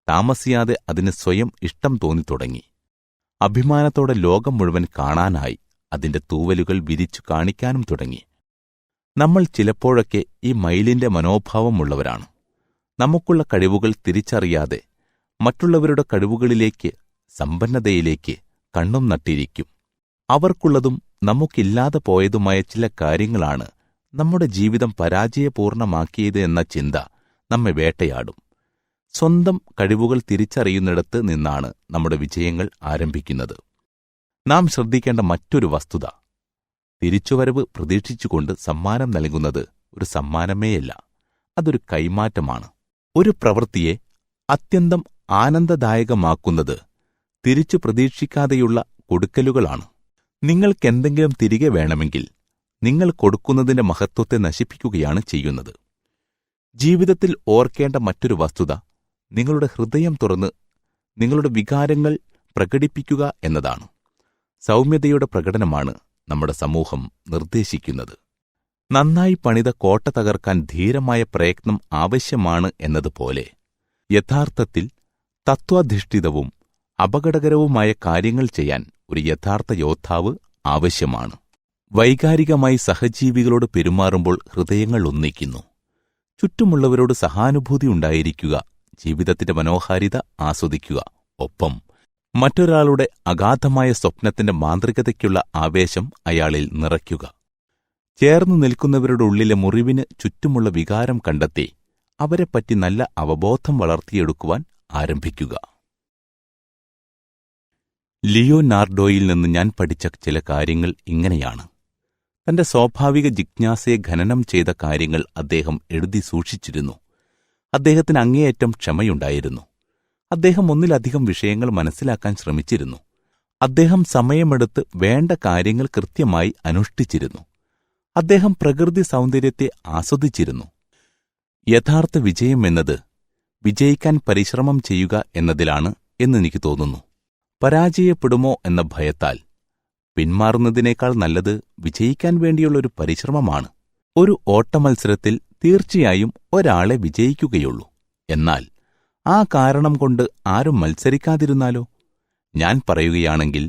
താമസിയാതെ അതിന് സ്വയം ഇഷ്ടം തോന്നിത്തുടങ്ങി. അഭിമാനത്തോടെ ലോകം മുഴുവൻ കാണാനായി അതിന്റെ തൂവലുകൾ വിരിച്ചു കാണിക്കാനും തുടങ്ങി. നമ്മൾ ചിലപ്പോഴൊക്കെ ഈ മയിലിന്റെ മനോഭാവമുള്ളവരാണ്. നമുക്കുള്ള കഴിവുകൾ തിരിച്ചറിയാതെ മറ്റുള്ളവരുടെ കഴിവുകളിലേക്ക്, സമ്പന്നതയിലേക്ക് കണ്ണും നട്ടിരിക്കും. അവർക്കുള്ളതും നമുക്കില്ലാതെ പോയതുമായ ചില കാര്യങ്ങളാണ് നമ്മുടെ ജീവിതം പരാജയപൂർണമാക്കിയത് എന്ന ചിന്ത നമ്മെ വേട്ടയാടും. സ്വന്തം കഴിവുകൾ തിരിച്ചറിയുന്നിടത്ത് നിന്നാണ് നമ്മുടെ വിജയങ്ങൾ ആരംഭിക്കുന്നത്. നാം ശ്രദ്ധിക്കേണ്ട മറ്റൊരു വസ്തുത, തിരിച്ചുവരവ് പ്രതീക്ഷിച്ചുകൊണ്ട് സമ്മാനം നൽകുന്നത് ഒരു സമ്മാനമേയല്ല, അതൊരു കൈമാറ്റമാണ്. ഒരു പ്രവൃത്തിയെ അത്യന്തം ആനന്ദദായകമാക്കുന്നത് തിരിച്ചു പ്രതീക്ഷിക്കാതെയുള്ള കൊടുക്കലുകളാണ്. നിങ്ങൾക്കെന്തെങ്കിലും തിരികെ വേണമെങ്കിൽ നിങ്ങൾ കൊടുക്കുന്നതിന്റെ മഹത്വത്തെ നശിപ്പിക്കുകയാണ് ചെയ്യുന്നത്. ജീവിതത്തിൽ ഓർക്കേണ്ട മറ്റൊരു വസ്തുത, നിങ്ങളുടെ ഹൃദയം തുറന്ന് നിങ്ങളുടെ വികാരങ്ങൾ പ്രകടിപ്പിക്കുക എന്നതാണ്. സൗമ്യതയുടെ പ്രകടനമാണ് നമ്മുടെ സമൂഹം നിർദ്ദേശിക്കുന്നത്. നന്നായി പണിത കോട്ട തകർക്കാൻ ധീരമായ പ്രയത്നം ആവശ്യമാണ് എന്നതുപോലെ യഥാർത്ഥത്തിൽ തത്വാധിഷ്ഠിതവും അപകടകരവുമായ കാര്യങ്ങൾ ചെയ്യാൻ ഒരു യഥാർത്ഥ യോദ്ധാവ് ആവശ്യമാണ്. വൈകാരികമായി സഹജീവികളോട് പെരുമാറുമ്പോൾ ഹൃദയങ്ങൾ ഒന്നിക്കുന്നു. ചുറ്റുമുള്ളവരോട് സഹാനുഭൂതി ഉണ്ടായിരിക്കുക ജീവിതത്തിന്റെ മനോഹാരിത ആസ്വദിക്കുക. ഒപ്പം മറ്റൊരാളുടെ അഗാധമായ സ്വപ്നത്തിന്റെ മാന്ത്രികതയ്ക്കുള്ള ആവേശം അയാളിൽ നിറയ്ക്കുക. ചേർന്നു നിൽക്കുന്നവരുടെ ഉള്ളിലെ മുറിവിന് ചുറ്റുമുള്ള വികാരം കണ്ടെത്തി അവരെപ്പറ്റി നല്ല അവബോധം വളർത്തിയെടുക്കുവാൻ ആരംഭിക്കുക. ലിയോനാർഡോയിൽ നിന്ന് ഞാൻ പഠിച്ച ചില കാര്യങ്ങൾ ഇങ്ങനെയാണ്. തന്റെ സ്വാഭാവിക ജിജ്ഞാസയെ ഖനനം ചെയ്ത കാര്യങ്ങൾ അദ്ദേഹം എഴുതി സൂക്ഷിച്ചിരുന്നു. അദ്ദേഹത്തിന് അങ്ങേയറ്റം ക്ഷമയുണ്ടായിരുന്നു. അദ്ദേഹം ഒന്നിലധികം വിഷയങ്ങൾ മനസ്സിലാക്കാൻ ശ്രമിച്ചിരുന്നു. അദ്ദേഹം സമയമെടുത്ത് വേണ്ട കാര്യങ്ങൾ കൃത്യമായി അനുഷ്ഠിച്ചിരുന്നു. അദ്ദേഹം പ്രകൃതി സൗന്ദര്യത്തെ ആസ്വദിച്ചിരുന്നു. യഥാർത്ഥ വിജയം എന്നത് വിജയിക്കാൻ പരിശ്രമം ചെയ്യുക എന്നതിലാണ് എന്നെനിക്ക് തോന്നുന്നു. പരാജയപ്പെടുമോ എന്ന ഭയത്താൽ പിന്മാറുന്നതിനേക്കാൾ നല്ലത് വിജയിക്കാൻ വേണ്ടിയുള്ളൊരു പരിശ്രമമാണ്. ഒരു ഓട്ടമത്സരത്തിൽ തീർച്ചയായും ഒരാളെ വിജയിക്കുകയുള്ളൂ. എന്നാൽ ആ കാരണം കൊണ്ട് ആരും മത്സരിക്കാതിരുന്നാലോ? ഞാൻ പറയുകയാണെങ്കിൽ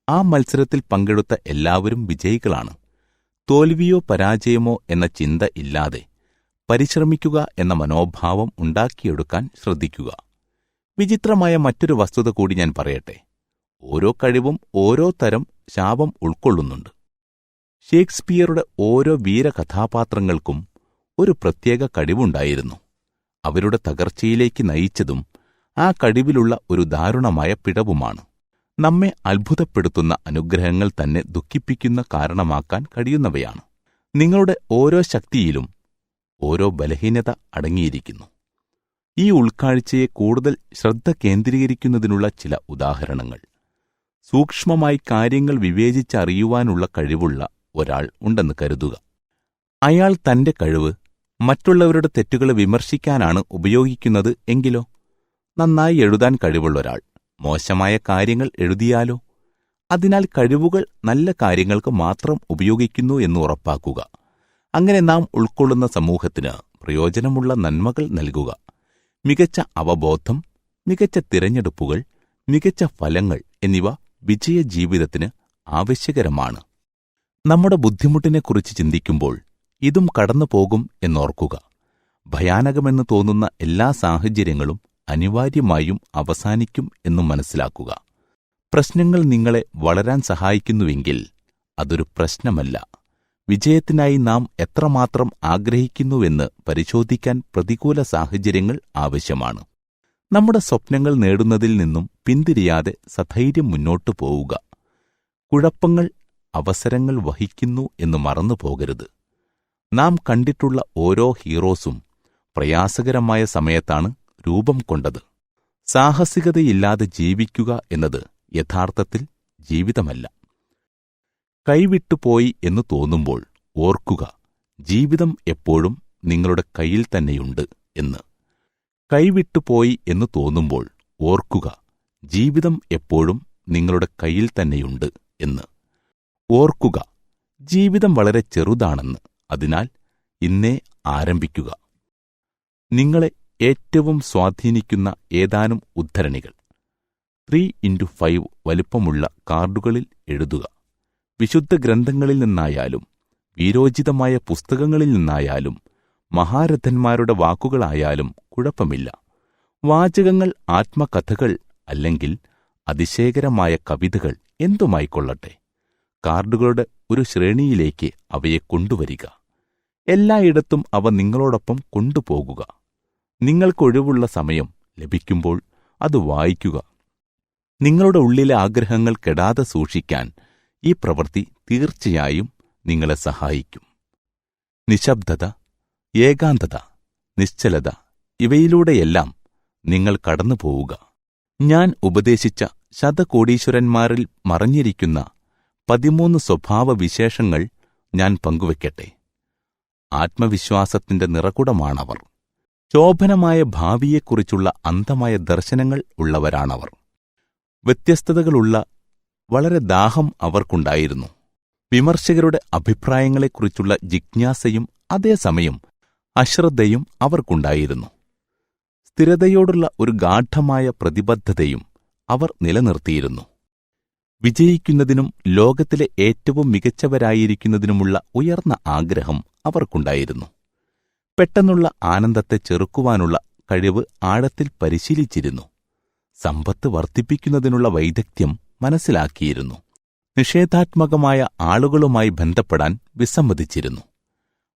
ആ മത്സരത്തിൽ പങ്കെടുത്ത എല്ലാവരും വിജയികളാണ്. തോൽവിയോ പരാജയമോ എന്ന ചിന്ത ഇല്ലാതെ പരിശ്രമിക്കുക എന്ന മനോഭാവം ഉണ്ടാക്കിയെടുക്കാൻ ശ്രദ്ധിക്കുക. വിചിത്രമായ മറ്റൊരു വസ്തുത കൂടി ഞാൻ പറയട്ടെ. ഓരോ കഴിവും ഓരോ തരം ശാപം ഉൾക്കൊള്ളുന്നുണ്ട്. ഷേക്സ്പിയറുടെ ഓരോ വീരകഥാപാത്രങ്ങൾക്കും ഒരു പ്രത്യേക കഴിവുണ്ടായിരുന്നു. അവരുടെ തകർച്ചയിലേക്ക് നയിച്ചതും ആ കഴിവിലുള്ള ഒരു ദാരുണമായ പിഴവുമാണ്. നമ്മെ അത്ഭുതപ്പെടുത്തുന്ന അനുഗ്രഹങ്ങൾ തന്നെ ദുഃഖിപ്പിക്കുന്ന കാരണമാക്കാൻ കഴിയുന്നവയാണ്. നിങ്ങളുടെ ഓരോ ശക്തിയിലും ഓരോ ബലഹീനത അടങ്ങിയിരിക്കുന്നു. ഈ ഉൾക്കാഴ്ചയെ കൂടുതൽ ശ്രദ്ധ കേന്ദ്രീകരിക്കുന്നതിനുള്ള ചില ഉദാഹരണങ്ങൾ. സൂക്ഷ്മമായി കാര്യങ്ങൾ വിവേചിച്ചറിയുവാനുള്ള കഴിവുള്ള ഒരാൾ ഉണ്ടെന്ന് കരുതുക. അയാൾ തന്റെ കഴിവ് മറ്റുള്ളവരുടെ തെറ്റുകളെ വിമർശിക്കാനാണ് ഉപയോഗിക്കുന്നത് എങ്കിലോ? നന്നായി എഴുതാൻ കഴിവുള്ളൊരാൾ മോശമായ കാര്യങ്ങൾ എഴുതിയാലോ? അതിനാൽ കഴിവുകൾ നല്ല കാര്യങ്ങൾക്ക് മാത്രം ഉപയോഗിക്കുന്നു എന്ന് ഉറപ്പാക്കുക. അങ്ങനെ നാം ഉൾക്കൊള്ളുന്ന സമൂഹത്തിന് പ്രയോജനമുള്ള നന്മകൾ നൽകുക. മികച്ച അവബോധം, മികച്ച തിരഞ്ഞെടുപ്പുകൾ, മികച്ച ഫലങ്ങൾ എന്നിവ വിജയജീവിതത്തിന് ആവശ്യകരമാണ്. നമ്മുടെ ബുദ്ധിമുട്ടിനെക്കുറിച്ച് ചിന്തിക്കുമ്പോൾ ഇതും കടന്നുപോകും എന്നോർക്കുക. ഭയാനകമെന്ന് തോന്നുന്ന എല്ലാ സാഹചര്യങ്ങളും അനിവാര്യമായും അവസാനിക്കും എന്നും മനസ്സിലാക്കുക. പ്രശ്നങ്ങൾ നിങ്ങളെ വളരാൻ സഹായിക്കുന്നുവെങ്കിൽ അതൊരു പ്രശ്നമല്ല. വിജയത്തിനായി നാം എത്രമാത്രം ആഗ്രഹിക്കുന്നുവെന്ന് പരിശോധിക്കാൻ പ്രതികൂല സാഹചര്യങ്ങൾ ആവശ്യമാണ്. നമ്മുടെ സ്വപ്നങ്ങൾ നേടുന്നതിൽ നിന്നും പിന്തിരിയാതെ സധൈര്യം മുന്നോട്ടു പോവുക. കുഴപ്പങ്ങൾ അവസരങ്ങൾ വഹിക്കുന്നു എന്ന് മറന്നുപോകരുത്. നാം കണ്ടിട്ടുള്ള ഓരോ ഹീറോസും പ്രയാസകരമായ സമയത്താണ് രൂപം കൊണ്ടത്. സാഹസികതയില്ലാതെ ജീവിക്കുക എന്നത് യഥാർത്ഥത്തിൽ ജീവിതമല്ല. കൈവിട്ടുപോയി എന്ന് തോന്നുമ്പോൾ ഓർക്കുക, ജീവിതം എപ്പോഴും നിങ്ങളുടെ കയ്യിൽ തന്നെയുണ്ട് എന്ന്. കൈവിട്ടുപോയി എന്ന് തോന്നുമ്പോൾ ഓർക്കുക, ജീവിതം എപ്പോഴും നിങ്ങളുടെ കയ്യിൽ തന്നെയുണ്ട് എന്ന്. ഓർക്കുക, ജീവിതം വളരെ ചെറുതാണെന്ന്. അതിനാൽ ഇന്നേ ആരംഭിക്കുക. നിങ്ങളെ ഏറ്റവും സ്വാധീനിക്കുന്ന ഏതാനും ഉദ്ധരണികൾ 3x5 വലുപ്പമുള്ള കാർഡുകളിൽ എഴുതുക. വിശുദ്ധ ഗ്രന്ഥങ്ങളിൽ നിന്നായാലും വീരോചിതമായ പുസ്തകങ്ങളിൽ നിന്നായാലും മഹാരഥന്മാരുടെ വാക്കുകളായാലും കുഴപ്പമില്ല. വാചകങ്ങൾ, ആത്മകഥകൾ അല്ലെങ്കിൽ അതിശയകരമായ കവിതകൾ എന്തുമായിക്കൊള്ളട്ടെ, കാർഡുകളുടെ ഒരു ശ്രേണിയിലേക്ക് അവയെ കൊണ്ടുവരിക. എല്ലായിടത്തും അവ നിങ്ങളോടൊപ്പം കൊണ്ടുപോകുക. നിങ്ങൾക്കൊഴിവുള്ള സമയം ലഭിക്കുമ്പോൾ അത് വായിക്കുക. നിങ്ങളുടെ ഉള്ളിലെ ആഗ്രഹങ്ങൾ കെടാതെ സൂക്ഷിക്കാൻ ഈ പ്രവൃത്തി തീർച്ചയായും നിങ്ങളെ സഹായിക്കും. നിശബ്ദത, ഏകാന്തത, നിശ്ചലത ഇവയിലൂടെയെല്ലാം നിങ്ങൾ കടന്നുപോവുക. ഞാൻ ഉപദേശിച്ച ശതകോടീശ്വരന്മാരിൽ മറഞ്ഞിരിക്കുന്ന 13 സ്വഭാവവിശേഷങ്ങൾ ഞാൻ പങ്കുവയ്ക്കട്ടെ. ആത്മവിശ്വാസത്തിന്റെ നിറകുടമാണവർ. ശോഭനമായ ഭാവിയെക്കുറിച്ചുള്ള അന്ധമായ ദർശനങ്ങൾ ഉള്ളവരാണവർ. വ്യത്യസ്തതകളുള്ള വളരെ ദാഹം അവർക്കുണ്ടായിരുന്നു. വിമർശകരുടെ അഭിപ്രായങ്ങളെക്കുറിച്ചുള്ള ജിജ്ഞാസയും അതേസമയം അശ്രദ്ധയും അവർക്കുണ്ടായിരുന്നു. സ്ഥിരതയോടുള്ള ഒരു ഗാഢമായ പ്രതിബദ്ധതയും അവർ നിലനിർത്തിയിരുന്നു. വിജയിക്കുന്നതിനും ലോകത്തിലെ ഏറ്റവും മികച്ചവരായിരിക്കുന്നതിനുമുള്ള ഉയർന്ന ആഗ്രഹം അവർക്കുണ്ടായിരുന്നു. പെട്ടെന്നുള്ള ആനന്ദത്തെ ചെറുക്കുവാനുള്ള കഴിവ് ആഴത്തിൽ പരിശീലിച്ചിരുന്നു. സമ്പത്ത് വർദ്ധിപ്പിക്കുന്നതിനുള്ള വൈദഗ്ധ്യം മനസ്സിലാക്കിയിരുന്നു. നിഷേധാത്മകമായ ആളുകളുമായി ബന്ധപ്പെടാൻ വിസമ്മതിച്ചിരുന്നു.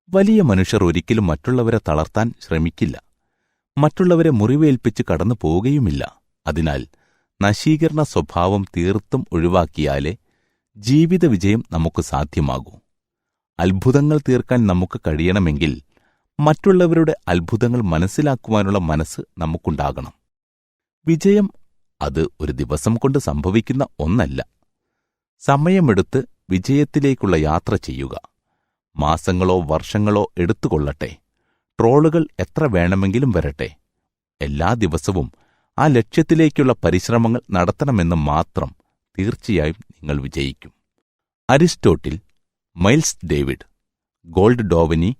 വലിയ മനുഷ്യർ ഒരിക്കലും മറ്റുള്ളവരെ തളർത്താൻ ശ്രമിക്കില്ല. മറ്റുള്ളവരെ മുറിവേൽപ്പിച്ച് കടന്നു പോവുകയുമില്ല. അതിനാൽ നശീകരണ സ്വഭാവം തീർത്തും ഒഴിവാക്കിയാലേ ജീവിത വിജയം നമുക്ക് സാധ്യമാകൂ. അത്ഭുതങ്ങൾ തീർക്കാൻ നമുക്ക് കഴിയണമെങ്കിൽ മറ്റുള്ളവരുടെ അത്ഭുതങ്ങൾ മനസ്സിലാക്കുവാനുള്ള മനസ്സ് നമുക്കുണ്ടാകണം. വിജയം അത് ഒരു ദിവസം കൊണ്ട് സംഭവിക്കുന്ന ഒന്നല്ല. സമയമെടുത്ത് വിജയത്തിലേക്കുള്ള യാത്ര ചെയ്യുക. മാസങ്ങളോ വർഷങ്ങളോ എടുത്തുകൊള്ളട്ടെ, ട്രോളുകൾ എത്ര വേണമെങ്കിലും വരട്ടെ, എല്ലാ ദിവസവും ആ ലക്ഷ്യത്തിലേക്കുള്ള പരിശ്രമങ്ങൾ നടത്തണമെന്ന് മാത്രം തീർച്ചയായും നിങ്ങൾ വിജയിക്കും. അരിസ്റ്റോട്ടിൽ, മൈൽസ് ഡേവിഡ്, ഗോൾഡ് ഡോവനി,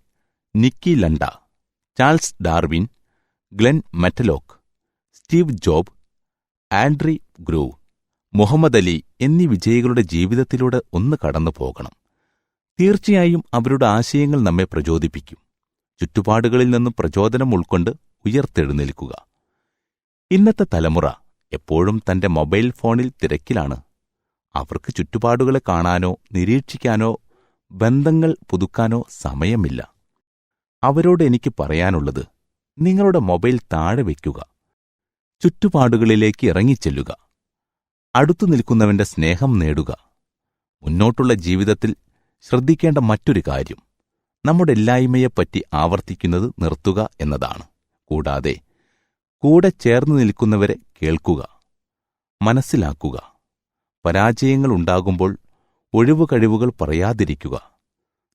നിക്കി ലണ്ട, ചാൾസ് ഡാർവിൻ, ഗ്ലെൻ മെറ്റലോക്ക്, Steve Job, Andy Grove, Muhammad Ali എന്നീ വിജയികളുടെ ജീവിതത്തിലൂടെ ഒന്ന് കടന്നു പോകണം. തീർച്ചയായും അവരുടെ ആശയങ്ങൾ നമ്മെ പ്രചോദിപ്പിക്കും. ചുറ്റുപാടുകളിൽ നിന്നും പ്രചോദനം ഉൾക്കൊണ്ട് ഉയർത്തെഴുന്നേൽക്കുക. ഇന്നത്തെ തലമുറ എപ്പോഴും തന്റെ മൊബൈൽ ഫോണിൽ തിരക്കിലാണ്. അവർക്ക് ചുറ്റുപാടുകളെ കാണാനോ നിരീക്ഷിക്കാനോ ബന്ധങ്ങൾ പുതുക്കാനോ സമയമില്ല. അവരോട് എനിക്ക് പറയാനുള്ളത്, നിങ്ങളുടെ മൊബൈൽ താഴെ വയ്ക്കുക. ചുറ്റുപാടുകളിലേക്ക് ഇറങ്ങിച്ചെല്ലുക. അടുത്തു നിൽക്കുന്നവന്റെ സ്നേഹം നേടുക. മുന്നോട്ടുള്ള ജീവിതത്തിൽ ശ്രദ്ധിക്കേണ്ട മറ്റൊരു കാര്യം, നമ്മുടെ ഇല്ലായ്മയെപ്പറ്റി ആവർത്തിക്കുന്നത് നിർത്തുക എന്നതാണ്. കൂടാതെ കൂടെ ചേർന്ന് നിൽക്കുന്നവരെ കേൾക്കുക, മനസ്സിലാക്കുക. പരാജയങ്ങളുണ്ടാകുമ്പോൾ ഒഴിവുകഴിവുകൾ പറയാതിരിക്കുക.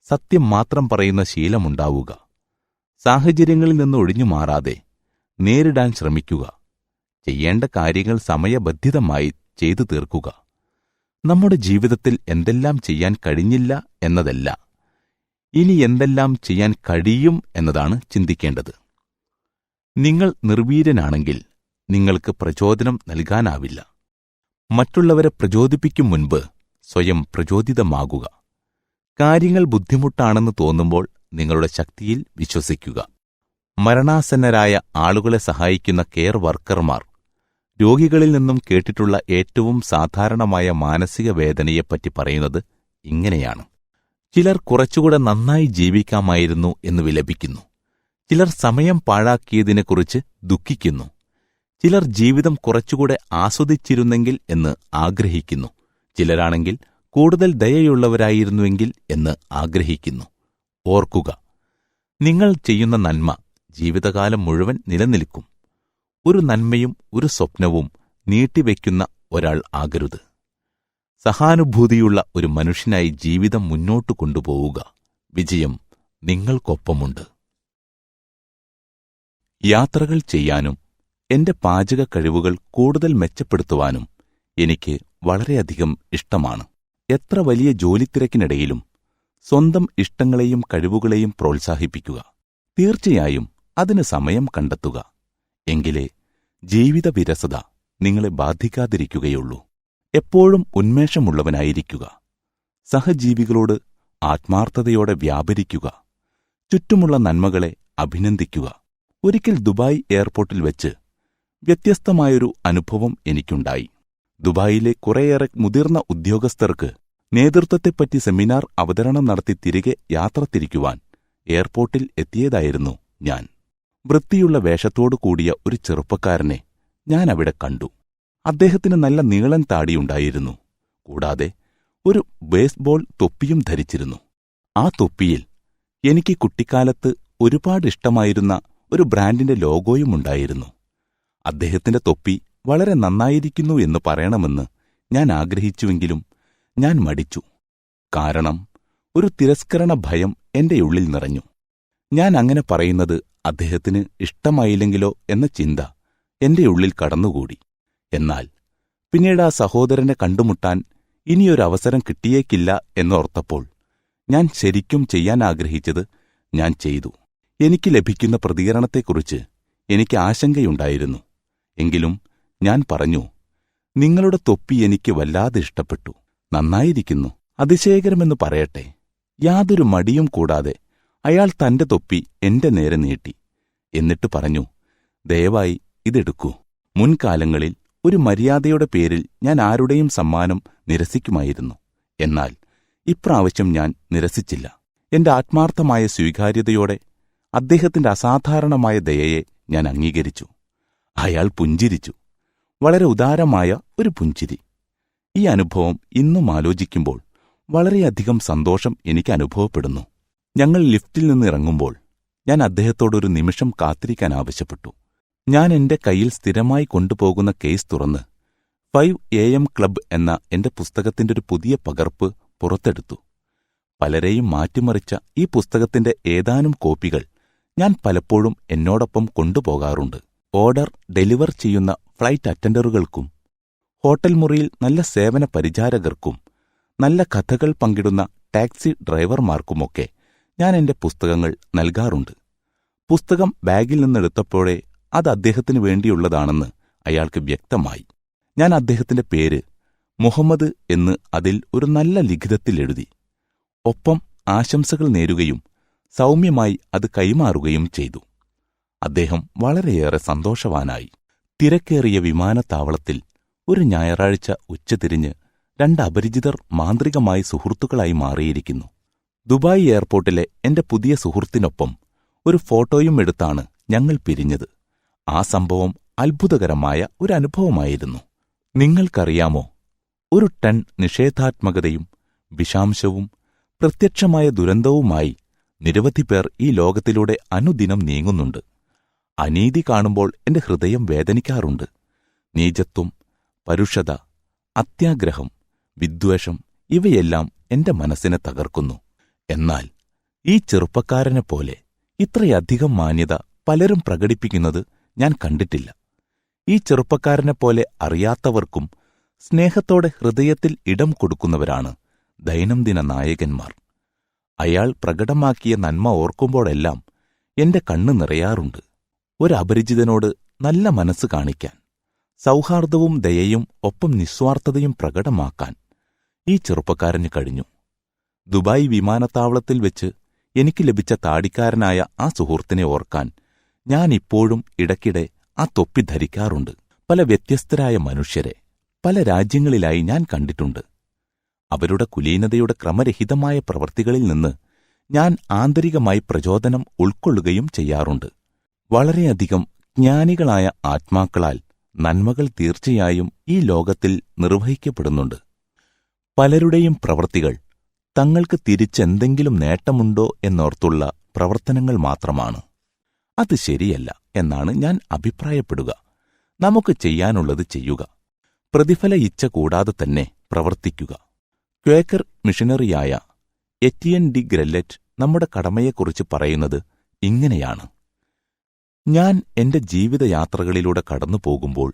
സത്യം മാത്രം പറയുന്ന ശീലമുണ്ടാവുക. സാഹചര്യങ്ങളിൽ നിന്ന് ഒഴിഞ്ഞു മാറാതെ നേരിടാൻ ശ്രമിക്കുക. ചെയ്യേണ്ട കാര്യങ്ങൾ സമയബന്ധിതമായി ചെയ്തു തീർക്കുക. നമ്മുടെ ജീവിതത്തിൽ എന്തെല്ലാം ചെയ്യാൻ കഴിഞ്ഞില്ല എന്നതല്ല, ഇനി എന്തെല്ലാം ചെയ്യാൻ കഴിയും എന്നതാണ് ചിന്തിക്കേണ്ടത്. നിങ്ങൾ നിർവീര്യനാണെങ്കിൽ നിങ്ങൾക്ക് പ്രചോദനം നൽകാനാവില്ല. മറ്റുള്ളവരെ പ്രചോദിപ്പിക്കും മുൻപ് സ്വയം പ്രചോദിതമാകുക. കാര്യങ്ങൾ ബുദ്ധിമുട്ടാണെന്ന് തോന്നുമ്പോൾ നിങ്ങളുടെ ശക്തിയിൽ വിശ്വസിക്കുക. മരണാസന്നരായ ആളുകളെ സഹായിക്കുന്ന കെയർ വർക്കർമാർ രോഗികളിൽ നിന്നും കേട്ടിട്ടുള്ള ഏറ്റവും സാധാരണമായ മാനസിക വേദനയെപ്പറ്റി പറയുന്നത് ഇങ്ങനെയാണ്. ചിലർ കുറച്ചുകൂടെ നന്നായി ജീവിക്കാമായിരുന്നു എന്ന് വിലപിക്കുന്നു. ചിലർ സമയം പാഴാക്കിയതിനെക്കുറിച്ച് ദുഃഖിക്കുന്നു. ചിലർ ജീവിതം കുറച്ചുകൂടെ ആസ്വദിച്ചിരുന്നെങ്കിൽ എന്ന് ആഗ്രഹിക്കുന്നു. ചിലരാണെങ്കിൽ കൂടുതൽ ദയയുള്ളവരായിരുന്നുവെങ്കിൽ എന്ന് ആഗ്രഹിക്കുന്നു. ഓർക്കുക, നിങ്ങൾ ചെയ്യുന്ന നന്മ ജീവിതകാലം മുഴുവൻ നിലനിൽക്കും. ഒരു നന്മയും ഒരു സ്വപ്നവും നീട്ടിവെക്കുന്ന ഒരാൾ ആകരുത്. സഹാനുഭൂതിയുള്ള ഒരു മനുഷ്യനായി ജീവിതം മുന്നോട്ടു കൊണ്ടുപോവുക. വിജയം നിങ്ങൾക്കൊപ്പമുണ്ട്. യാത്രകൾ ചെയ്യാനും എന്റെ പാചക കഴിവുകൾ കൂടുതൽ മെച്ചപ്പെടുത്തുവാനും എനിക്ക് വളരെയധികം ഇഷ്ടമാണ്. എത്ര വലിയ ജോലിത്തിരക്കിനിടയിലും സ്വന്തം ഇഷ്ടങ്ങളെയും കഴിവുകളെയും പ്രോത്സാഹിപ്പിക്കുക. തീർച്ചയായും അതിന് സമയം കണ്ടെത്തുക. എങ്കിലേ ജീവിത വിരസത നിങ്ങളെ ബാധിക്കാതിരിക്കുകയുള്ളൂ. എപ്പോഴും ഉന്മേഷമുള്ളവനായിരിക്കുക. സഹജീവികളോട് ആത്മാർത്ഥതയോടെ വ്യാപരിക്കുക. ചുറ്റുമുള്ള നന്മകളെ അഭിനന്ദിക്കുക. ഒരിക്കൽ ദുബായ് എയർപോർട്ടിൽ വെച്ച് വ്യത്യസ്തമായൊരു അനുഭവം എനിക്കുണ്ടായി. ദുബായിലെ കുറേയേറെ മുതിർന്ന ഉദ്യോഗസ്ഥർക്ക് നേതൃത്വത്തെപ്പറ്റി സെമിനാർ അവതരണം നടത്തി തിരികെ യാത്ര തിരിക്കുവാൻ എയർപോർട്ടിൽ എത്തിയതായിരുന്നു ഞാൻ. വൃത്തിയുള്ള വേഷത്തോടു കൂടിയ ഒരു ചെറുപ്പക്കാരനെ ഞാൻ അവിടെ കണ്ടു. അദ്ദേഹത്തിന് നല്ല നീളൻ താടിയുണ്ടായിരുന്നു. കൂടാതെ ഒരു ബേസ്ബോൾ തൊപ്പിയും ധരിച്ചിരുന്നു. ആ തൊപ്പിയിൽ എനിക്ക് കുട്ടിക്കാലത്ത് ഒരുപാട് ഇഷ്ടമായിരുന്ന ഒരു ബ്രാൻഡിന്റെ ലോഗോയുമുണ്ടായിരുന്നു. അദ്ദേഹത്തിന്റെ തൊപ്പി വളരെ നന്നായിരിക്കുന്നു എന്ന് പറയണമെന്ന് ഞാൻ ആഗ്രഹിച്ചുവെങ്കിലും ഞാൻ മടിച്ചു. കാരണം ഒരു തിരസ്കരണ ഭയം എന്റെ ഉള്ളിൽ നിറഞ്ഞു. ഞാൻ അങ്ങനെ പറയുന്നത് അദ്ദേഹത്തിന് ഇഷ്ടമായില്ലെങ്കിലോ എന്ന ചിന്ത എന്റെ ഉള്ളിൽ കടന്നുകൂടി. എന്നാൽ പിന്നീട് ആ സഹോദരനെ കണ്ടുമുട്ടാൻ ഇനിയൊരവസരം കിട്ടിയേക്കില്ല എന്നോർത്തപ്പോൾ ഞാൻ ശരിക്കും ചെയ്യാൻ ആഗ്രഹിച്ചത് ഞാൻ ചെയ്തു. എനിക്ക് ലഭിക്കുന്ന പ്രതികരണത്തെക്കുറിച്ച് എനിക്ക് ആശങ്കയുണ്ടായിരുന്നു. എങ്കിലും ഞാൻ പറഞ്ഞു, നിങ്ങളുടെ തൊപ്പി എനിക്ക് വല്ലാതെ ഇഷ്ടപ്പെട്ടു. നന്നായിരിക്കുന്നു. അതിശയകരമെന്ന് പറയട്ടെ, യാതൊരു മടിയും കൂടാതെ അയാൾ തന്റെ തൊപ്പി എന്റെ നേരെ നീട്ടി. എന്നിട്ട് പറഞ്ഞു, ദയവായി ഇതെടുക്കൂ. മുൻകാലങ്ങളിൽ ഒരു മര്യാദയുടെ പേരിൽ ഞാൻ ആരുടെയും സമ്മാനം നിരസിക്കുമായിരുന്നു. എന്നാൽ ഇപ്രാവശ്യം ഞാൻ നിരസിച്ചില്ല. എന്റെ ആത്മാർത്ഥമായ സ്വീകാര്യതയോടെ അദ്ദേഹത്തിന്റെ അസാധാരണമായ ദയയെ ഞാൻ അംഗീകരിച്ചു. അയാൾ പുഞ്ചിരിച്ചു. വളരെ ഉദാരമായ ഒരു പുഞ്ചിരി. ഈ അനുഭവം ഇന്നും ആലോചിക്കുമ്പോൾ വളരെയധികം സന്തോഷം എനിക്ക് അനുഭവപ്പെടുന്നു. ഞങ്ങൾ ലിഫ്റ്റിൽ നിന്ന് ഇറങ്ങുമ്പോൾ ഞാൻ അദ്ദേഹത്തോടൊരു നിമിഷം കാത്തിരിക്കാൻ ആവശ്യപ്പെട്ടു. ഞാൻ എന്റെ കയ്യിൽ സ്ഥിരമായി കൊണ്ടുപോകുന്ന കേസ് തുറന്ന് 5 AM ക്ലബ് എന്ന എന്റെ പുസ്തകത്തിന്റെ ഒരു പുതിയ പകർപ്പ് പുറത്തെടുത്തു. പലരെയും മാറ്റിമറിച്ച ഈ പുസ്തകത്തിന്റെ ഏതാനും കോപ്പികൾ ഞാൻ പലപ്പോഴും എന്നോടൊപ്പം കൊണ്ടുപോകാറുണ്ട്. ഓർഡർ ഡെലിവർ ചെയ്യുന്ന ഫ്ലൈറ്റ് അറ്റൻഡറുകൾക്കും ഹോട്ടൽ മുറിയിൽ നല്ല സേവന പരിചാരകർക്കും നല്ല കഥകൾ പങ്കിടുന്ന ടാക്സി ഡ്രൈവർമാർക്കുമൊക്കെ ഞാൻ എന്റെ പുസ്തകങ്ങൾ നൽകാറുണ്ട്. പുസ്തകം ബാഗിൽ നിന്നെടുത്തപ്പോഴേ അത് അദ്ദേഹത്തിനു വേണ്ടിയുള്ളതാണെന്ന് അയാൾക്ക് വ്യക്തമായി. ഞാൻ അദ്ദേഹത്തിന്റെ പേര് മുഹമ്മദ് എന്ന് അതിൽ ഒരു നല്ല ലിഖിതത്തിൽ എഴുതി. ഒപ്പം ആശംസകൾ നേരുകയും സൗമ്യമായി അത് കൈമാറുകയും ചെയ്തു. അദ്ദേഹം വളരെയേറെ സന്തോഷവാനായി. തിരക്കേറിയ വിമാനത്താവളത്തിൽ ഒരു ഞായറാഴ്ച ഉച്ചതിരിഞ്ഞ് 2 അപരിചിതർ മാന്ത്രികമായി സുഹൃത്തുക്കളായി മാറിയിരിക്കുന്നു. ദുബായ് എയർപോർട്ടിലെ എന്റെ പുതിയ സുഹൃത്തിനൊപ്പം ഒരു ഫോട്ടോയും എടുത്താണ് ഞങ്ങൾ പിരിഞ്ഞത്. ആ സംഭവം അത്ഭുതകരമായ ഒരു അനുഭവമായിരുന്നു. നിങ്ങൾക്കറിയാമോ, 1 ടൺ നിഷേധാത്മകതയും വിഷാംശവും പ്രത്യക്ഷമായ ദുരന്തവുമായി നിരവധി പേർ ഈ ലോകത്തിലൂടെ അനുദിനം നീങ്ങുന്നുണ്ട്. അനീതി കാണുമ്പോൾ എന്റെ ഹൃദയം വേദനിക്കാറുണ്ട്. നീചത്വം, പരുഷത, അത്യാഗ്രഹം, വിദ്വേഷം ഇവയെല്ലാം എന്റെ മനസ്സിനെ തകർക്കുന്നു. എന്നാൽ ഈ ചെറുപ്പക്കാരനെപ്പോലെ ഇത്രയധികം മാന്യത പലരും പ്രകടിപ്പിക്കുന്നത് ഞാൻ കണ്ടിട്ടില്ല. ഈ ചെറുപ്പക്കാരനെപ്പോലെ അറിയാത്തവർക്കും സ്നേഹത്തോടെ ഹൃദയത്തിൽ ഇടം കൊടുക്കുന്നവരാണ് ദൈനംദിന നായകന്മാർ. അയാൾ പ്രകടമാക്കിയ നന്മ ഓർക്കുമ്പോഴെല്ലാം എന്റെ കണ്ണ് നിറയാറുണ്ട്. ഒരപരിചിതനോട് നല്ല മനസ്സ് കാണിക്കാൻ, സൗഹാർദ്ദവും ദയയും ഒപ്പം നിസ്വാർത്ഥതയും പ്രകടമാക്കാൻ ഈ ചെറുപ്പക്കാരന് കഴിഞ്ഞു. ദുബായ് വിമാനത്താവളത്തിൽ വെച്ച് എനിക്ക് ലഭിച്ച താടിക്കാരനായ ആ സുഹൃത്തിനെ ഓർക്കാൻ ഞാൻ ഇപ്പോഴും ഇടയ്ക്കിടെ ആ തൊപ്പി ധരിക്കാറുണ്ട്. പല വ്യത്യസ്തരായ മനുഷ്യരെ പല രാജ്യങ്ങളിലായി ഞാൻ കണ്ടിട്ടുണ്ട്. അവരുടെ കുലീനതയുടെ ക്രമരഹിതമായ പ്രവൃത്തികളിൽ നിന്ന് ഞാൻ ആന്തരികമായി പ്രചോദനം ഉൾക്കൊള്ളുകയും ചെയ്യാറുണ്ട്. വളരെയധികം ജ്ഞാനികളായ ആത്മാക്കളാൽ നന്മകൾ തീർച്ചയായും ഈ ലോകത്തിൽ നിർവഹിക്കപ്പെടുന്നുണ്ട്. പലരുടെയും പ്രവൃത്തികൾ തങ്ങൾക്ക് തിരിച്ചെന്തെങ്കിലും നേട്ടമുണ്ടോ എന്നോർത്തുള്ള പ്രവർത്തനങ്ങൾ മാത്രമാണ്. അത് ശരിയല്ല എന്നാണ് ഞാൻ അഭിപ്രായപ്പെടുക. നമുക്ക് ചെയ്യാനുള്ളത് ചെയ്യുക. പ്രതിഫല ഇച്ഛ കൂടാതെ തന്നെ പ്രവർത്തിക്കുക. ക്വേക്കർ മിഷനറിയായ എറ്റിയൻ ഡി ഗ്രല്ലെറ്റ് നമ്മുടെ കടമയെക്കുറിച്ച് പറയുന്നത് ഇങ്ങനെയാണ്: ഞാൻ എന്റെ ജീവിതയാത്രകളിലൂടെ കടന്നുപോകുമ്പോൾ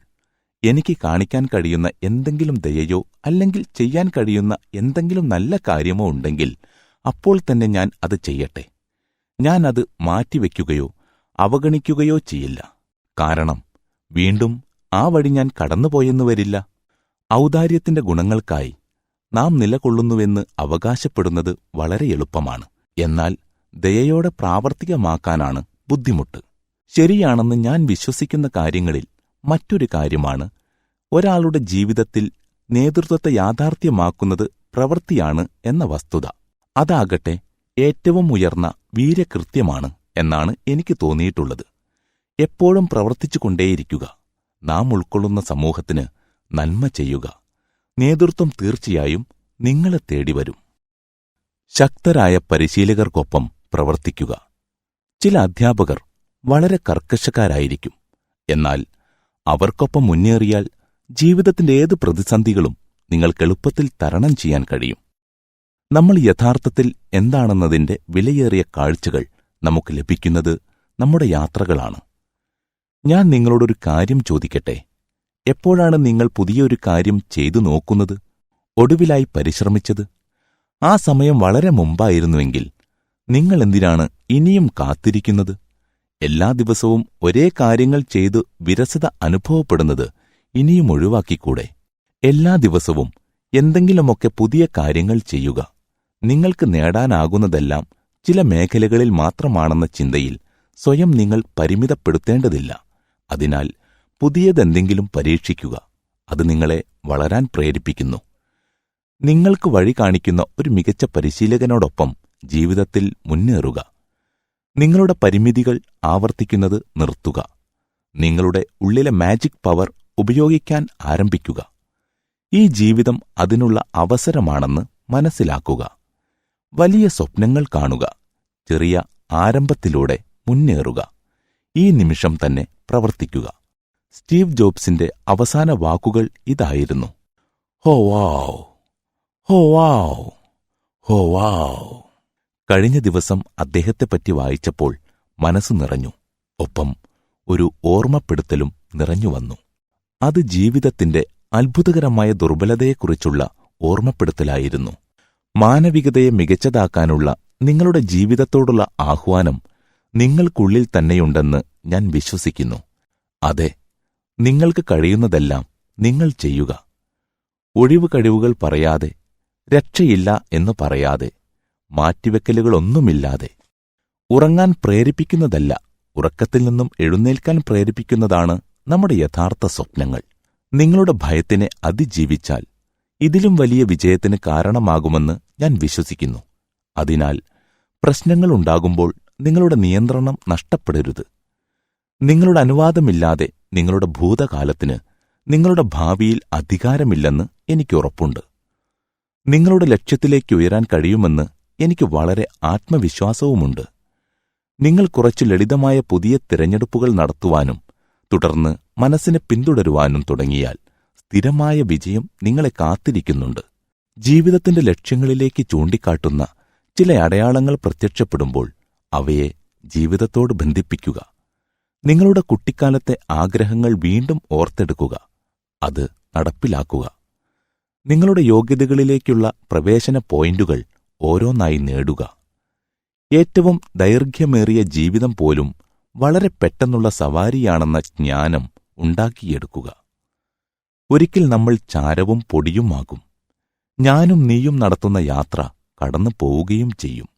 എനിക്ക് കാണിക്കാൻ കഴിയുന്ന എന്തെങ്കിലും ദയയോ അല്ലെങ്കിൽ ചെയ്യാൻ കഴിയുന്ന എന്തെങ്കിലും നല്ല കാര്യമോ ഉണ്ടെങ്കിൽ അപ്പോൾ തന്നെ ഞാൻ അത് ചെയ്യട്ടെ. ഞാൻ അത് മാറ്റിവെക്കുകയോ അവഗണിക്കുകയോ ചെയ്യില്ല. കാരണം വീണ്ടും ആ വഴി ഞാൻ കടന്നുപോയെന്നു വരില്ല. ഔദാര്യത്തിന്റെ ഗുണങ്ങൾക്കായി നാം നിലകൊള്ളുന്നുവെന്ന് അവകാശപ്പെടുന്നത് വളരെ എളുപ്പമാണ്. എന്നാൽ ദയയോടെ പ്രാവർത്തികമാക്കാനാണ് ബുദ്ധിമുട്ട്. ശരിയാണെന്ന് ഞാൻ വിശ്വസിക്കുന്ന കാര്യങ്ങളിൽ മറ്റൊരു കാര്യമാണ് ഒരാളുടെ ജീവിതത്തിൽ നേതൃത്വത്തെ യാഥാർത്ഥ്യമാക്കുന്നത് പ്രവൃത്തിയാണ് എന്ന വസ്തുത. അതാകട്ടെ ഏറ്റവും ഉയർന്ന വീര്യകൃത്യമാണ് എന്നാണ് എനിക്ക് തോന്നിയിട്ടുള്ളത്. എപ്പോഴും പ്രവർത്തിച്ചുകൊണ്ടേയിരിക്കുക. നാം ഉൾക്കൊള്ളുന്ന സമൂഹത്തിന് നന്മ ചെയ്യുക. നേതൃത്വം തീർച്ചയായും നിങ്ങളെ തേടിവരും. ശക്തരായ പരിശീലകർക്കൊപ്പം പ്രവർത്തിക്കുക. ചില അധ്യാപകർ വളരെ കർക്കശക്കാരായിരിക്കും. എന്നാൽ അവർക്കൊപ്പം മുന്നേറിയാൽ ജീവിതത്തിന്റെ ഏത് പ്രതിസന്ധികളും നിങ്ങൾക്കെളുപ്പത്തിൽ തരണം ചെയ്യാൻ കഴിയും. നമ്മൾ യഥാർത്ഥത്തിൽ എന്താണെന്നതിന്റെ വിലയേറിയ കാഴ്ചകൾ നമുക്ക് ലഭിക്കുന്നത് നമ്മുടെ യാത്രകളാണ്. ഞാൻ നിങ്ങളോടൊരു കാര്യം ചോദിക്കട്ടെ. എപ്പോഴാണ് നിങ്ങൾ പുതിയൊരു കാര്യം ചെയ്തു നോക്കുന്നത്, ഒടുവിലായി പരിശ്രമിച്ചത്? ആ സമയം വളരെ മുമ്പായിരുന്നുവെങ്കിൽ നിങ്ങൾ എന്തിനാണ് ഇനിയും കാത്തിരിക്കുന്നത്? എല്ലാ ദിവസവും ഒരേ കാര്യങ്ങൾ ചെയ്തു വിരസത അനുഭവപ്പെടുന്നത് ഇനിയും ഒഴിവാക്കിക്കൂടെ? എല്ലാ ദിവസവും എന്തെങ്കിലുമൊക്കെ പുതിയ കാര്യങ്ങൾ ചെയ്യുക. നിങ്ങൾക്ക് നേടാനാകുന്നതെല്ലാം ചില മേഖലകളിൽ മാത്രമാണെന്ന ചിന്തയിൽ സ്വയം നിങ്ങൾ പരിമിതപ്പെടുത്തേണ്ടതില്ല. അതിനാൽ പുതിയതെന്തെങ്കിലും പരീക്ഷിക്കുക. അത് നിങ്ങളെ വളരാൻ പ്രേരിപ്പിക്കുന്നു. നിങ്ങൾക്ക് വഴി കാണിക്കുന്ന ഒരു മികച്ച പരിശീലകനോടൊപ്പം ജീവിതത്തിൽ മുന്നേറുക. നിങ്ങളുടെ പരിമിതികൾ ആവർത്തിക്കുന്നത് നിർത്തുക. നിങ്ങളുടെ ഉള്ളിലെ മാജിക് പവർ ഉപയോഗിക്കാൻ ആരംഭിക്കുക. ഈ ജീവിതം അതിനുള്ള അവസരമാണെന്ന് മനസ്സിലാക്കുക. വലിയ സ്വപ്നങ്ങൾ കാണുക. ചെറിയ ആരംഭത്തിലൂടെ മുന്നേറുക. ഈ നിമിഷം തന്നെ പ്രവർത്തിക്കുക. സ്റ്റീവ് ജോബ്സിന്റെ അവസാന വാക്കുകൾ ഇതായിരുന്നു: ഹോ വാവ്, ഹോ വാവ്, ഹോ വാവ്. കഴിഞ്ഞ ദിവസം അദ്ദേഹത്തെപ്പറ്റി വായിച്ചപ്പോൾ മനസ്സു നിറഞ്ഞു. ഒപ്പം ഒരു ഓർമ്മപ്പെടുത്തലും നിറഞ്ഞുവന്നു. അത് ജീവിതത്തിന്റെ അത്ഭുതകരമായ ദുർബലതയെക്കുറിച്ചുള്ള ഓർമ്മപ്പെടുത്തലായിരുന്നു. മാനവികതയെ മികച്ചതാക്കാനുള്ള നിങ്ങളുടെ ജീവിതത്തോടുള്ള ആഹ്വാനം നിങ്ങൾക്കുള്ളിൽ തന്നെയുണ്ടെന്ന് ഞാൻ വിശ്വസിക്കുന്നു. അതെ, നിങ്ങൾക്ക് കഴിയുന്നതെല്ലാം നിങ്ങൾ ചെയ്യുക. ഒഴിവ് കഴിവുകൾ പറയാതെ, രക്ഷയില്ല എന്ന് പറയാതെ, മാറ്റിവെക്കലുകളൊന്നുമില്ലാതെ. ഉറങ്ങാൻ പ്രേരിപ്പിക്കുന്നതല്ല, ഉറക്കത്തിൽ നിന്നും എഴുന്നേൽക്കാൻ പ്രേരിപ്പിക്കുന്നതാണ് നമ്മുടെ യഥാർത്ഥ സ്വപ്നങ്ങൾ. നിങ്ങളുടെ ഭയത്തിനെ അതിജീവിച്ചാൽ ഇതിലും വലിയ വിജയത്തിന് കാരണമാകുമെന്ന് ഞാൻ വിശ്വസിക്കുന്നു. അതിനാൽ പ്രശ്നങ്ങളുണ്ടാകുമ്പോൾ നിങ്ങളുടെ നിയന്ത്രണം നഷ്ടപ്പെടരുത്. നിങ്ങളുടെ അനുവാദമില്ലാതെ നിങ്ങളുടെ ഭൂതകാലത്തിന് നിങ്ങളുടെ ഭാവിയിൽ അധികാരമില്ലെന്ന് എനിക്കുറപ്പുണ്ട്. നിങ്ങളുടെ ലക്ഷ്യത്തിലേക്ക് ഉയരാൻ കഴിയുമെന്ന് എനിക്ക് വളരെ ആത്മവിശ്വാസവുമുണ്ട്. നിങ്ങൾ കുറച്ചു ലളിതമായ പുതിയ തിരഞ്ഞെടുപ്പുകൾ നടത്തുവാനും തുടർന്ന് മനസ്സിനെ പിന്തുടരുവാനും തുടങ്ങിയാൽ സ്ഥിരമായ വിജയം നിങ്ങളെ കാത്തിരിക്കുന്നുണ്ട്. ജീവിതത്തിന്റെ ലക്ഷ്യങ്ങളിലേക്ക് ചൂണ്ടിക്കാട്ടുന്ന ചില അടയാളങ്ങൾ പ്രത്യക്ഷപ്പെടുമ്പോൾ അവയെ ജീവിതത്തോട് ബന്ധിപ്പിക്കുക. നിങ്ങളുടെ കുട്ടിക്കാലത്തെ ആഗ്രഹങ്ങൾ വീണ്ടും ഓർത്തെടുക്കുക. അത് നടപ്പിലാക്കുക. നിങ്ങളുടെ യോഗ്യതകളിലേക്കുള്ള പ്രവേശന പോയിന്റുകൾ ഓരോന്നായി നേടുക. ഏറ്റവും ദൈർഘ്യമേറിയ ജീവിതം പോലും വളരെ പെട്ടെന്നുള്ള സവാരിയാണെന്ന ജ്ഞാനം ഉണ്ടാക്കിയെടുക്കുക. ഒരിക്കൽ നമ്മൾ ചാരവും പൊടിയുമാകും. ഞാനും നീയും നടത്തുന്ന യാത്ര കടന്നു പോവുകയും ചെയ്യും.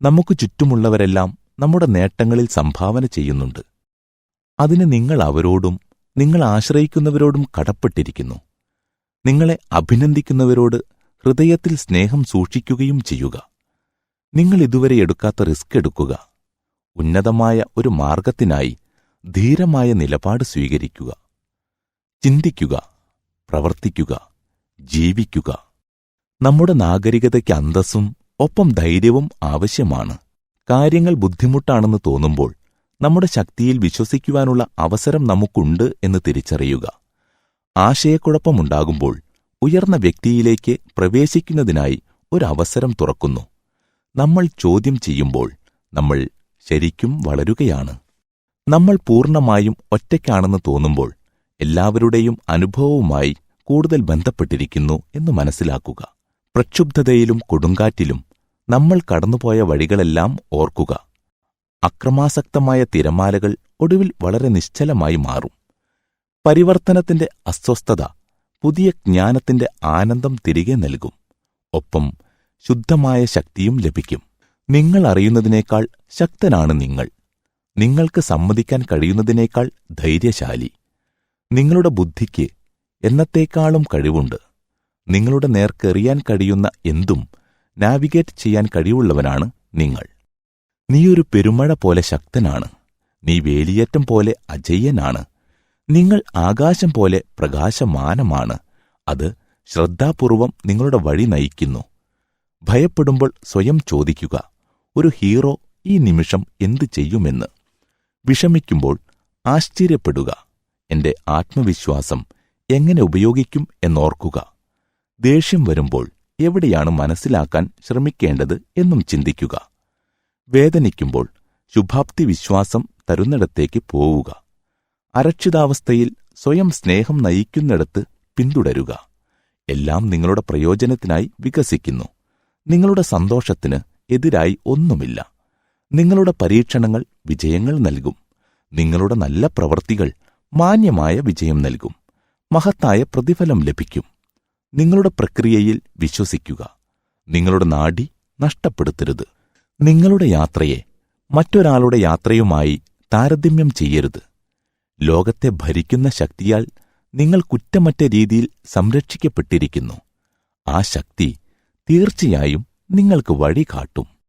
നമുക്ക് ചുറ്റുമുള്ളവരെല്ലാം നമ്മുടെ നേട്ടങ്ങളിൽ സംഭാവന ചെയ്യുന്നുണ്ട്. അതിന് നിങ്ങൾ അവരോടും നിങ്ങൾ ആശ്രയിക്കുന്നവരോടും കടപ്പെട്ടിരിക്കുന്നു. നിങ്ങളെ അഭിനന്ദിക്കുന്നവരോട് ഹൃദയത്തിൽ സ്നേഹം സൂക്ഷിക്കുകയും ചെയ്യുക. നിങ്ങൾ ഇതുവരെ എടുക്കാത്ത റിസ്ക് എടുക്കുക. ഉന്നതമായ ഒരു മാർഗത്തിനായി ധീരമായ നിലപാട് സ്വീകരിക്കുക. ചിന്തിക്കുക, പ്രവർത്തിക്കുക, ജീവിക്കുക. നമ്മുടെ നാഗരികതയ്ക്ക് അന്തസ്സും ഒപ്പം ധൈര്യവും ആവശ്യമാണ്. കാര്യങ്ങൾ ബുദ്ധിമുട്ടാണെന്ന് തോന്നുമ്പോൾ നമ്മുടെ ശക്തിയിൽ വിശ്വസിക്കുവാനുള്ള അവസരം നമുക്കുണ്ട് എന്ന് തിരിച്ചറിയുക. ആശയക്കുഴപ്പമുണ്ടാകുമ്പോൾ ഉയർന്ന വ്യക്തിയിലേക്ക് പ്രവേശിക്കുന്നതിനായി ഒരവസരം തുറക്കുന്നു. നമ്മൾ ചോദ്യം ചെയ്യുമ്പോൾ നമ്മൾ ശരിക്കും വളരുകയാണ്. നമ്മൾ പൂർണ്ണമായും ഒറ്റയ്ക്കാണെന്ന് തോന്നുമ്പോൾ എല്ലാവരുടെയും അനുഭവവുമായി കൂടുതൽ ബന്ധപ്പെട്ടിരിക്കുന്നു എന്ന് മനസ്സിലാക്കുക. പ്രക്ഷുബ്ധതയിലും കൊടുങ്കാറ്റിലും നമ്മൾ കടന്നുപോയ വഴികളെല്ലാം ഓർക്കുക. അക്രമാസക്തമായ തിരമാലകൾ ഒടുവിൽ വളരെ നിശ്ചലമായി മാറും. പരിവർത്തനത്തിന്റെ അസ്വസ്ഥത പുതിയ ജ്ഞാനത്തിന്റെ ആനന്ദം തിരികെ നൽകും. ഒപ്പം ശുദ്ധമായ ശക്തിയും ലഭിക്കും. നിങ്ങൾ അറിയുന്നതിനേക്കാൾ ശക്തനാണ് നിങ്ങൾ. നിങ്ങൾക്ക് സമ്മതിക്കാൻ കഴിയുന്നതിനേക്കാൾ ധൈര്യശാലി. നിങ്ങളുടെ ബുദ്ധിക്ക് എന്നത്തേക്കാളും കഴിവുണ്ട്. നിങ്ങളുടെ നേർക്കെറിയാൻ കഴിയുന്ന എന്തും നാവിഗേറ്റ് ചെയ്യാൻ കഴിവുള്ളവനാണ് നിങ്ങൾ. നീയൊരു പെരുമഴ പോലെ ശക്തനാണ്. നീ വേലിയേറ്റം പോലെ അജയ്യനാണ്. നിങ്ങൾ ആകാശം പോലെ പ്രകാശമാനമാണ്. അത് ശ്രദ്ധാപൂർവം നിങ്ങളുടെ വഴി നയിക്കുന്നു. ഭയപ്പെടുമ്പോൾ സ്വയം ചോദിക്കുക, ഒരു ഹീറോ ഈ നിമിഷം എന്തു ചെയ്യുമെന്ന്. വിഷമിക്കുമ്പോൾ ആശ്ചര്യപ്പെടുക, എന്റെ ആത്മവിശ്വാസം എങ്ങനെ ഉപയോഗിക്കും എന്നോർക്കുക. ദേഷ്യം വരുമ്പോൾ എവിടെയാണ് മനസ്സിലാക്കാൻ ശ്രമിക്കേണ്ടത് എന്നും ചിന്തിക്കുക. വേദനിക്കുമ്പോൾ ശുഭാപ്തി വിശ്വാസം തരുന്നിടത്തേക്ക് പോവുക. അരക്ഷിതാവസ്ഥയിൽ സ്വയം സ്നേഹം നയിക്കുന്നിടത്ത് പിന്തുടരുക. എല്ലാം നിങ്ങളുടെ പ്രയോജനത്തിനായി വികസിക്കുന്നു. നിങ്ങളുടെ സന്തോഷത്തിന് എതിരായി ഒന്നുമില്ല. നിങ്ങളുടെ പരീക്ഷണങ്ങൾ വിജയങ്ങൾ നൽകും. നിങ്ങളുടെ നല്ല പ്രവൃത്തികൾ മാന്യമായ വിജയം നൽകും. മഹത്തായ പ്രതിഫലം ലഭിക്കും. നിങ്ങളുടെ പ്രക്രിയയിൽ വിശ്വസിക്കുക. നിങ്ങളുടെ നാഡി നഷ്ടപ്പെടുത്തരുത്. നിങ്ങളുടെ യാത്രയെ മറ്റൊരാളുടെ യാത്രയുമായി താരതമ്യം ചെയ്യരുത്. ലോകത്തെ ഭരിക്കുന്ന ശക്തിയാൽ നിങ്ങൾ കുറ്റമറ്റ രീതിയിൽ സംരക്ഷിക്കപ്പെട്ടിരിക്കുന്നു. ആ ശക്തി തീർച്ചയായും നിങ്ങൾക്ക് വഴി കാട്ടും.